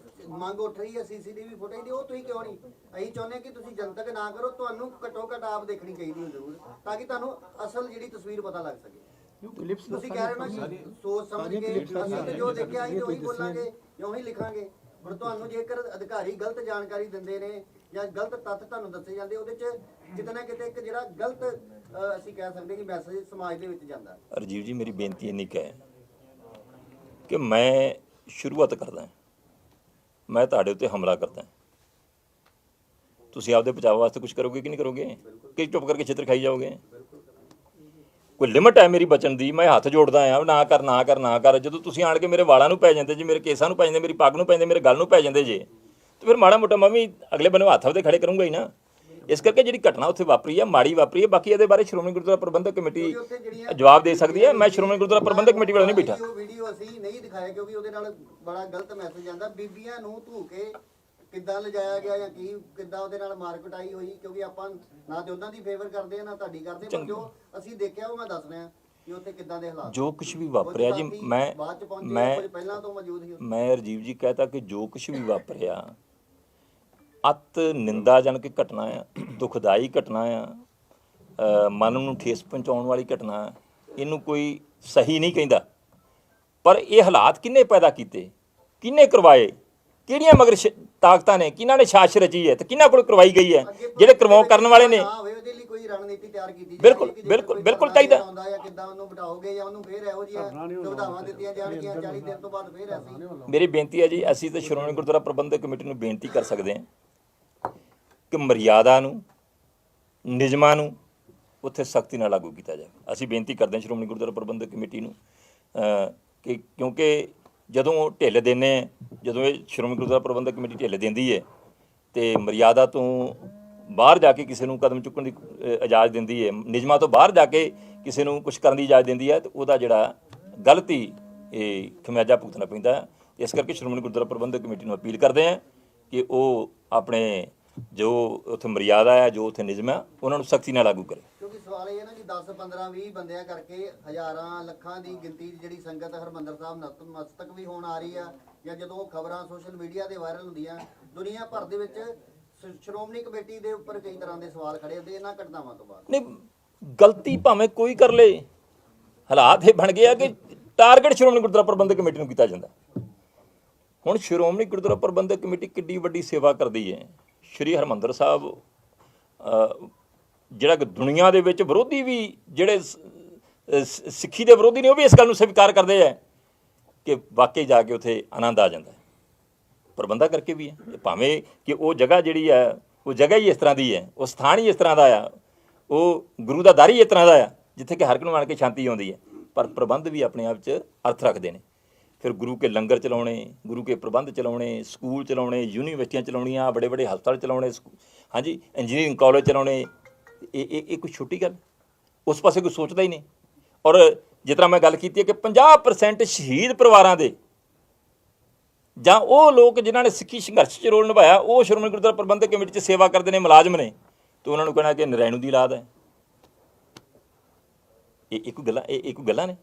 Speaker 3: ਮੰਗ ਉੱਠ ਰਹੀ ਹੈ ਸੀਸੀਟੀਵੀ ਫੁਟੇਜ ਦੀ, ਉਹ ਤੁਸੀਂ ਕਿਉਂ ਨਹੀਂ? ਅਸੀਂ ਚਾਹੁੰਦੇ ਕਿ ਤੁਸੀਂ ਜਨਤਕ ਨਾ ਕਰੋ, ਤੁਹਾਨੂੰ ਘੱਟੋ ਘੱਟ ਆਪ ਦੇਖਣੀ ਚਾਹੀਦੀ ਹੋ ਜ਼ਰੂਰ, ਤਾਂ ਕਿ ਤੁਹਾਨੂੰ ਅਸਲ ਜਿਹੜੀ ਤਸਵੀਰ ਪਤਾ ਲੱਗ ਸਕੇ। ਤੁਸੀਂ ਕਹਿ ਰਹੇ ਹੋ ਨਾ ਸੋਚ ਸਮਝ ਕੇ ਅਸੀਂ ਤੇ ਜੋ ਦੇਖਿਆ ਅਸੀਂ ਉਹੀ ਬੋਲਾਂਗੇ, ਉਹੀ ਲਿਖਾਂਗੇ, ਪਰ ਤੁਹਾਨੂੰ ਜੇਕਰ ਅਧਿਕਾਰੀ ਗਲਤ ਜਾਣਕਾਰੀ ਦਿੰਦੇ ਨੇ ਜਾਂ ਗਲਤ ਤੱਥ ਤੁਹਾਨੂੰ ਦੱਸੇ ਜਾਂਦੇ, ਉਹਦੇ 'ਚ ਕਿਤੇ ਨਾ ਕਿਤੇ ਇੱਕ ਜਿਹੜਾ ਗਲਤ ਅਸੀਂ ਕਹਿ ਸਕਦੇ ਕਿ ਮੈਸੇਜ ਸਮਾਜ ਦੇ ਵਿੱਚ ਜਾਂਦਾ।
Speaker 1: ਰਾਜੀਵ ਜੀ, ਮੇਰੀ ਬੇਨਤੀ ਇੰਨੀ ਕੁ ਹੈ ਕਿ ਮੈਂ ਸ਼ੁਰੂਆਤ ਕਰਦਾ, ਮੈਂ ਤੁਹਾਡੇ ਉੱਤੇ ਹਮਲਾ ਕਰਦਾ, ਤੁਸੀਂ ਆਪਦੇ ਬਚਾਅ ਵਾਸਤੇ ਕੁਝ ਕਰੋਗੇ ਕਿ ਨਹੀਂ ਕਰੋਗੇ, ਕਿ ਚੁੱਪ ਕਰਕੇ ਛਿੱਤਰ ਖਾਈ ਜਾਓਗੇ? ਕੋਈ ਲਿਮਟ ਹੈ ਮੇਰੀ ਬਚਣ ਦੀ, ਮੈਂ ਹੱਥ ਜੋੜਦਾ ਆ ਨਾ ਕਰ ਨਾ ਕਰ ਨਾ ਕਰ। ਜਦੋਂ ਤੁਸੀਂ ਆਣ ਕੇ ਮੇਰੇ ਵਾਲਾਂ ਨੂੰ ਪੈ ਜਾਂਦੇ ਜੀ, ਮੇਰੇ ਕੇਸਾਂ ਨੂੰ ਪੈ ਜਾਂਦੇ, ਮੇਰੀ ਪੱਗ ਨੂੰ ਪੈ ਜਾਂਦੇ, ਮੇਰੇ ਗਲ ਨੂੰ ਪੈ ਜਾਂਦੇ ਜੇ, ਤੇ ਫਿਰ ਮਾੜਾ ਮੋਟਾ ਮੈਂ ਵੀ ਅਗਲੇ ਬੰਨੇ ਹੱਥ ਉਹਦੇ ਖੜੇ ਕਰੂੰਗਾ ਹੀ ਨਾ। ਇਸ ਕਰਕੇ ਜਿਹੜੀ ਘਟਨਾ ਉੱਥੇ ਵਾਪਰੀ ਆ ਮਾੜੀ ਵਾਪਰੀ ਹੈ। ਬਾਕੀ ਇਹਦੇ ਬਾਰੇ ਸ਼੍ਰੋਮਣੀ ਗੁਰਦੁਆਰਾ ਪ੍ਰਬੰਧਕ ਕਮੇਟੀ ਜਵਾਬ ਦੇ ਸਕਦੀ ਹੈ। ਮੈਂ ਸ਼੍ਰੋਮਣੀ ਗੁਰਦੁਆਰਾ ਪ੍ਰਬੰਧਕ ਕਮੇਟੀ ਵਾਲਾ ਨਹੀਂ ਬੈਠਾ।
Speaker 3: ਉਹ ਵੀਡੀਓ ਅਸੀਂ ਨਹੀਂ ਦਿਖਾਇਆ ਕਿਉਂਕਿ ਉਹਦੇ ਨਾਲ ਬੜਾ ਗਲਤ ਮੈਸੇਜ ਆਂਦਾ। ਬੀਬੀਆਂ ਨੂੰ ਧੂ ਕੇ ਕਿੱਦਾਂ ਲਿਜਾਇਆ ਗਿਆ ਜਾਂ ਕੀ ਕਿੱਦਾਂ ਉਹਦੇ ਨਾਲ ਮਾਰ ਕੁਟਾਈ ਹੋਈ, ਕਿਉਂਕਿ ਆਪਾਂ ਨਾ ਤੇ ਉਹਨਾਂ ਦੀ ਫੇਵਰ ਕਰਦੇ ਆ ਨਾ ਤੁਹਾਡੀ ਕਰਦੇ, ਪਰ ਜੋ ਅਸੀਂ ਦੇਖਿਆ ਉਹ ਮੈਂ ਦੱਸ ਰਿਹਾ ਕਿ ਉੱਥੇ ਕਿੱਦਾਂ ਦੇ ਹਾਲਾਤ।
Speaker 1: ਜੋ ਕੁਝ ਵੀ ਵਾਪਰਿਆ ਜੀ,
Speaker 3: ਬਾਅਦ ਚ ਪਹੁੰਚੇ, ਕੁਝ ਪਹਿਲਾਂ ਤੋਂ ਮੌਜੂਦ ਸੀ।
Speaker 1: ਮੈਂ ਰਾਜੀਵ ਜੀ ਕਹਤਾ ਕਿ ਜੋ ਕੁਝ ਵੀ ਵਾਪਰਿਆ ਅਤ ਨਿੰਦਾਜਨਕ ਘਟਨਾ ਆ, ਦੁਖਦਾਈ ਘਟਨਾ ਆ, ਮਨ ਨੂੰ ਠੇਸ ਪਹੁੰਚਾਉਣ ਵਾਲੀ ਘਟਨਾ। ਇਹਨੂੰ ਕੋਈ ਸਹੀ ਨਹੀਂ ਕਹਿੰਦਾ, ਪਰ ਇਹ ਹਾਲਾਤ ਕਿਹਨੇ ਪੈਦਾ ਕੀਤੇ, ਕਿਹਨੇ ਕਰਵਾਏ, ਕਿਹੜੀਆਂ ਮਗਰ ਤਾਕਤਾਂ ਨੇ, ਕਿਹਨਾਂ ਨੇ ਸਾਜ਼ਿਸ਼ ਰਚੀ ਹੈ ਤੇ ਕਿਹਨਾਂ ਕੋਲ ਕਰਵਾਈ ਗਈ ਹੈ, ਜਿਹੜੇ ਕਰਵਾਉ ਕਰਨ ਵਾਲੇ ਨੇ।
Speaker 3: ਉਹਦੇ ਲਈ ਕੋਈ ਰਣਨੀਤੀ ਤਿਆਰ ਕੀਤੀ
Speaker 1: ਬਿਲਕੁਲ ਚਾਹੀਦਾ।
Speaker 3: ਕਿੱਦਾਂ ਉਹਨੂੰ ਬਿਠਾਓਗੇ ਜਾਂ ਉਹਨੂੰ ਫੇਰ ਇਹੋ ਜਿਹੀਆਂ ਸੁਵਿਧਾਵਾਂ ਦਿੱਤੀਆਂ ਜਾਣਗੀਆਂ 40 ਦਿਨ ਤੋਂ ਬਾਅਦ ਫੇਰ ਐਸੀ।
Speaker 1: ਮੇਰੀ ਬੇਨਤੀ ਹੈ ਜੀ, ਅਸੀਂ ਤਾਂ ਸ਼੍ਰੋਮਣੀ ਗੁਰਦੁਆਰਾ ਪ੍ਰਬੰਧਕ ਕਮੇਟੀ ਨੂੰ ਬੇਨਤੀ ਕਰ ਸਕਦੇ ਹਾਂ ਕਿ ਮਰਿਆਦਾ ਨੂੰ, ਨਿਯਮਾਂ ਨੂੰ ਉੱਥੇ ਸਖਤੀ ਨਾਲ ਲਾਗੂ ਕੀਤਾ ਜਾਵੇ। ਅਸੀਂ ਬੇਨਤੀ ਕਰਦੇ ਹਾਂ ਸ਼੍ਰੋਮਣੀ ਗੁਰਦੁਆਰਾ ਪ੍ਰਬੰਧਕ ਕਮੇਟੀ ਨੂੰ ਕਿ ਕਿਉਂਕਿ ਜਦੋਂ ਢਿੱਲ ਦਿੰਦੇ, ਜਦੋਂ ਇਹ ਸ਼੍ਰੋਮਣੀ ਗੁਰਦੁਆਰਾ ਪ੍ਰਬੰਧਕ ਕਮੇਟੀ ਢਿੱਲ ਦਿੰਦੀ ਹੈ ਤੇ ਮਰਿਆਦਾ ਤੋਂ ਬਾਹਰ ਜਾ ਕੇ ਕਿਸੇ ਨੂੰ ਕਦਮ ਚੁੱਕਣ ਦੀ ਇਜਾਜ਼ਤ ਦਿੰਦੀ ਹੈ, ਨਿਯਮਾਂ ਤੋਂ ਬਾਹਰ ਜਾ ਕੇ ਕਿਸੇ ਨੂੰ ਕੁਛ ਕਰਨ ਦੀ ਇਜਾਜ਼ਤ ਦਿੰਦੀ ਹੈ, ਤੇ ਉਹਦਾ ਜਿਹੜਾ ਗਲਤੀ ਇਹ ਖਮਿਆਜਾ ਭੁਗਤਣਾ ਪੈਂਦਾ। ਇਸ ਕਰਕੇ ਸ਼੍ਰੋਮਣੀ ਗੁਰਦੁਆਰਾ ਪ੍ਰਬੰਧਕ ਕਮੇਟੀ ਨੂੰ ਅਪੀਲ ਕਰਦੇ ਹਾਂ ਕਿ ਉਹ ਆਪਣੇ ਜੋ ਉੱਥੇ ਮਰਿਆਦਾ ਹੈ, ਜੋ ਉੱਥੇ ਨਿਯਮ ਹੈ, ਉਹਨਾਂ ਨੂੰ ਸਖਤੀ ਨਾਲ ਲਾਗੂ ਕਰੇ।
Speaker 3: ਕਿਉਂਕਿ ਸਵਾਲ ਇਹ ਹੈ ਨਾ ਕਿ 10 15 20 ਬੰਦਿਆਂ ਕਰਕੇ ਹਜ਼ਾਰਾਂ ਲੱਖਾਂ ਦੀ ਗਿਣਤੀ ਦੀ ਜਿਹੜੀ ਸੰਗਤ ਹਰਿਮੰਦਰ ਸਾਹਿਬ ਨਤਮਸਤਕ ਵੀ ਹੋਣ ਆ ਰਹੀ ਆ, ਜਾਂ ਜਦੋਂ ਖਬਰਾਂ ਸੋਸ਼ਲ ਮੀਡੀਆ ਤੇ ਵਾਇਰਲ ਹੁੰਦੀਆਂ, ਦੁਨੀਆ ਭਰ ਦੇ ਵਿੱਚ ਸ਼੍ਰੋਮਣੀ ਕਮੇਟੀ ਦੇ ਉੱਪਰ ਕਈ ਤਰ੍ਹਾਂ ਦੇ ਸਵਾਲ ਖੜੇ ਹੁੰਦੇ ਇਹਨਾਂ ਘਟਨਾਵਾਂ ਤੋਂ ਬਾਅਦ।
Speaker 1: ਨਹੀਂ, ਗਲਤੀ ਭਾਵੇਂ ਕੋਈ ਕਰ ਲੇ, ਹਾਲਾਤ ਇਹ ਬਣ ਗਏ ਆ ਕਿ ਟਾਰਗੇਟ ਸ਼੍ਰੋਮਣੀ ਗੁਰਦੁਆਰਾ ਪ੍ਰਬੰਧਕ ਕਮੇਟੀ ਨੂੰ ਕੀਤਾ ਜਾਂਦਾ। ਹੁਣ ਸ਼੍ਰੋਮਣੀ ਗੁਰਦੁਆਰਾ ਪ੍ਰਬੰਧਕ ਕਮੇਟੀ ਕਿੱਡੀ ਵੱਡੀ ਸੇਵਾ ਕਰਦੀ ਹੈ। ਸ਼੍ਰੀ ਹਰਿਮੰਦਰ ਸਾਹਿਬ ਜਿਹੜਾ ਕਿ ਦੁਨੀਆ ਦੇ ਵਿੱਚ ਵਿਰੋਧੀ ਵੀ, ਜਿਹੜੇ ਸਿੱਖੀ ਦੇ ਵਿਰੋਧੀ ਨੇ, ਉਹ ਵੀ ਇਸ ਗੱਲ ਨੂੰ ਸਵੀਕਾਰ ਕਰਦੇ ਹੈ ਕਿ ਵਾਕਈ ਜਾ ਕੇ ਉੱਥੇ ਆਨੰਦ ਆ ਜਾਂਦਾ। ਪ੍ਰਬੰਧਕ ਕਰਕੇ ਵੀ ਹੈ, ਭਾਵੇਂ ਕਿ ਉਹ ਜਗ੍ਹਾ ਜਿਹੜੀ ਹੈ ਉਹ ਜਗ੍ਹਾ ਹੀ ਇਸ ਤਰ੍ਹਾਂ ਦੀ ਹੈ, ਉਹ ਸਥਾਨ ਹੀ ਇਸ ਤਰ੍ਹਾਂ ਦਾ ਆ, ਉਹ ਗੁਰੂ ਦਾ ਦਰ ਹੀ ਇਸ ਤਰ੍ਹਾਂ ਦਾ ਆ ਜਿੱਥੇ ਕਿ ਹਰ ਇੱਕ ਨੂੰ ਆਣ ਕੇ ਸ਼ਾਂਤੀ ਆਉਂਦੀ ਹੈ, ਪਰ ਪ੍ਰਬੰਧ ਵੀ ਆਪਣੇ ਆਪ 'ਚ ਅਰਥ ਰੱਖਦੇ ਨੇ। ਫਿਰ ਗੁਰੂ ਕੇ ਲੰਗਰ ਚਲਾਉਣੇ, ਗੁਰੂ ਕੇ ਪ੍ਰਬੰਧ ਚਲਾਉਣੇ, ਸਕੂਲ ਚਲਾਉਣੇ, ਯੂਨੀਵਰਸਿਟੀਆਂ ਚਲਾਉਣੀਆਂ, ਬੜੇ ਬੜੇ ਹਸਪਤਾਲ ਚਲਾਉਣੇ, ਹਾਂਜੀ ਇੰਜੀਨੀਅਰਿੰਗ ਕਾਲਜ ਚਲਾਉਣੇ, ਇਹ ਕੋਈ ਛੋਟੀ ਗੱਲ? ਉਸ ਪਾਸੇ ਕੋਈ ਸੋਚਦਾ ਹੀ ਨਹੀਂ। ਔਰ ਜਿਸ ਤਰ੍ਹਾਂ ਮੈਂ ਗੱਲ ਕੀਤੀ ਹੈ ਕਿ 50% ਸ਼ਹੀਦ ਪਰਿਵਾਰਾਂ ਦੇ ਜਾਂ ਉਹ ਲੋਕ ਜਿਨ੍ਹਾਂ ਨੇ ਸਿੱਖੀ ਸੰਘਰਸ਼ 'ਚ ਰੋਲ ਨਿਭਾਇਆ, ਉਹ ਸ਼੍ਰੋਮਣੀ ਗੁਰਦੁਆਰਾ ਪ੍ਰਬੰਧਕ ਕਮੇਟੀ 'ਚ ਸੇਵਾ ਕਰਦੇ ਨੇ, ਮੁਲਾਜ਼ਮ ਨੇ, ਤੇ ਉਹਨਾਂ ਨੂੰ ਕਹਿਣਾ ਕਿ ਨਰੈਣੂ ਦੀ ਔਲਾਦ ਹੈ। ਇਹ ਇੱਕ ਗੱਲਾਂ ਨੇ।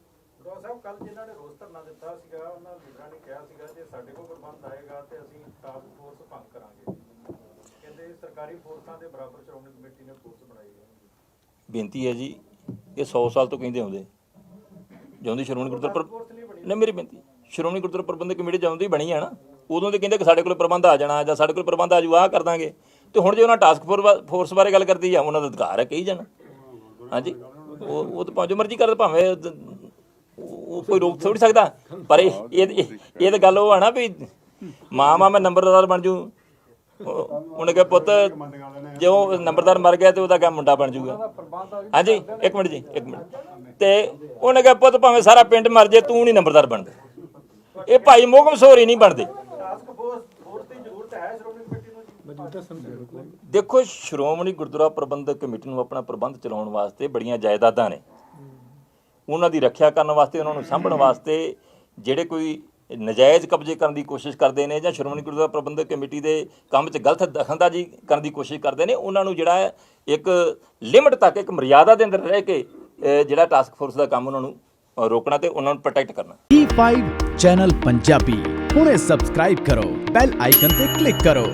Speaker 5: ਸਾਹਿਬ ਕੱਲ ਜਿਨ੍ਹਾਂ ਨੇ ਰੋਸ ਧਰਨਾ ਦਿੱਤਾ ਸੀਗਾ, ਉਹਨਾਂ ਲੀਡਰਾਂ ਨੇ ਕਿਹਾ ਸੀਗਾ ਜੇ ਸਾਡੇ ਕੋਲ ਪ੍ਰਬੰਧ ਆਏਗਾ ਤੇ ਅਸੀਂ ਟਾਸਕ ਫੋਰਸ ਭੰਗ ਕਰਾਂਗੇ। ਕਹਿੰਦੇ ਸਰਕਾਰੀ ਫੋਰਸਾਂ ਦੇ ਬਰਾਬਰ ਸ਼੍ਰੋਮਣੀ ਕਮੇਟੀ ਨੇ ਫੋਰਸ ਬਣਾਈ ਹੈ। ਬੇਨਤੀ
Speaker 1: ਹੈ ਜੀ, ਇਹ 100 ਸਾਲ ਤੋਂ ਕਹਿੰਦੇ ਆਉਂਦੇ, ਜਿਉਂਦੀ ਸ਼੍ਰੋਮਣੀ ਗੁਰਦੁਆਰਾ ਨਹੀਂ, ਮੇਰੀ ਬੇਨਤੀ, ਸ਼੍ਰੋਮਣੀ ਗੁਰਦੁਆਰਾ ਪ੍ਰਬੰਧਕ ਕਮੇਟੀ ਜਦੋਂ ਦੀ ਬਣੀ ਹੈ ਨਾ, ਉਦੋਂ ਦੇ ਕਹਿੰਦੇ ਕਿ ਸਾਡੇ ਕੋਲ ਪ੍ਰਬੰਧ ਆ ਜਾਣਾ ਜਾਂ ਸਾਡੇ ਕੋਲ ਪ੍ਰਬੰਧ ਆ ਜੂ, ਆਹ ਕਰ ਦਾਂਗੇ। ਤੇ ਹੁਣ ਜੇ ਉਹਨਾਂ ਟਾਸਕ ਫੋਰਸ ਬਾਰੇ ਗੱਲ ਕਰਦੀ ਆ, ਉਹਨਾਂ ਦਾ ਅਧਿਕਾਰ ਹੈ ਕਹੀ ਜਾਣਾ। ਹਾਂਜੀ, ਉਹ ਤਾਂ ਜੋ ਮਰਜ਼ੀ ਕਰ, ਭਾਵੇਂ ਉਹ ਕੋਈ ਰੋਕ ਥੋੜੀ ਸਕਦਾ। ਪਰ ਇਹ ਤਾਂ ਗੱਲ ਉਹ ਆ ਨਾ ਵੀ ਮਾਂ ਮੈਂ ਨੰਬਰਦਾਰ ਬਣ ਜੂ, ਉਹਨੇ ਕਿਹਾ ਪੁੱਤ ਜੇ ਉਹ ਨੰਬਰਦਾਰ ਮਰ ਗਿਆ ਤੇ ਉਹਦਾ ਕਿਆ ਮੁੰਡਾ ਬਣ ਜੂਗਾ। ਹਾਂਜੀ, ਇੱਕ ਮਿੰਟ ਜੀ, ਇੱਕ ਮਿੰਟ। ਤੇ ਉਹਨੇ ਕਿਹਾ ਪੁੱਤ ਭਾਵੇਂ ਸਾਰਾ ਪਿੰਡ ਮਰ ਜੇ, ਤੂੰ ਨਹੀਂ ਨੰਬਰਦਾਰ ਬਣਦਾ। ਇਹ ਭਾਈ ਮੋਹਕਮ ਸੋਰੀ ਨਹੀਂ ਬਣਦੇ। ਦੇਖੋ, ਸ਼੍ਰੋਮਣੀ ਗੁਰਦੁਆਰਾ ਪ੍ਰਬੰਧਕ ਕਮੇਟੀ ਨੂੰ ਆਪਣਾ ਪ੍ਰਬੰਧ ਚਲਾਉਣ ਵਾਸਤੇ ਬੜੀਆਂ ਜਾਇਦਾਦਾਂ ਨੇ, ਉਹਨਾਂ ਦੀ ਰੱਖਿਆ ਕਰਨ ਵਾਸਤੇ, ਉਹਨਾਂ ਨੂੰ ਸਾਂਭਣ ਵਾਸਤੇ ਜਿਹੜੇ ਕੋਈ ਨਜਾਇਜ਼ ਕਬਜ਼ੇ ਕਰਨ ਦੀ ਕੋਸ਼ਿਸ਼ ਕਰਦੇ ਨੇ ਜਾਂ ਸ਼੍ਰੋਮਣੀ ਗੁਰਦੁਆਰਾ ਪ੍ਰਬੰਧਕ ਕਮੇਟੀ ਦੇ ਕੰਮ 'ਚ ਗਲਤ ਦਖਲਅੰਦਾਜ਼ੀ ਕਰਨ ਦੀ ਕੋਸ਼ਿਸ਼ ਕਰਦੇ ਨੇ, ਉਹਨਾਂ ਨੂੰ ਜਿਹੜਾ ਹੈ ਇੱਕ ਲਿਮਟ ਤੱਕ, ਇੱਕ ਮਰਿਆਦਾ ਦੇ ਅੰਦਰ ਰਹਿ ਕੇ ਜਿਹੜਾ ਟਾਸਕ ਫੋਰਸ ਦਾ ਕੰਮ ਉਹਨਾਂ ਨੂੰ ਰੋਕਣਾ ਤੇ ਉਹਨਾਂ ਨੂੰ ਪ੍ਰੋਟੈਕਟ ਕਰਨਾ।
Speaker 7: E5 ਚੈਨਲ ਪੰਜਾਬੀ ਹੁਣੇ ਸਬਸਕ੍ਰਾਈਬ ਕਰੋ, ਬੈਲ ਆਈਕਨ ਤੇ ਕਲਿੱਕ ਕਰੋ।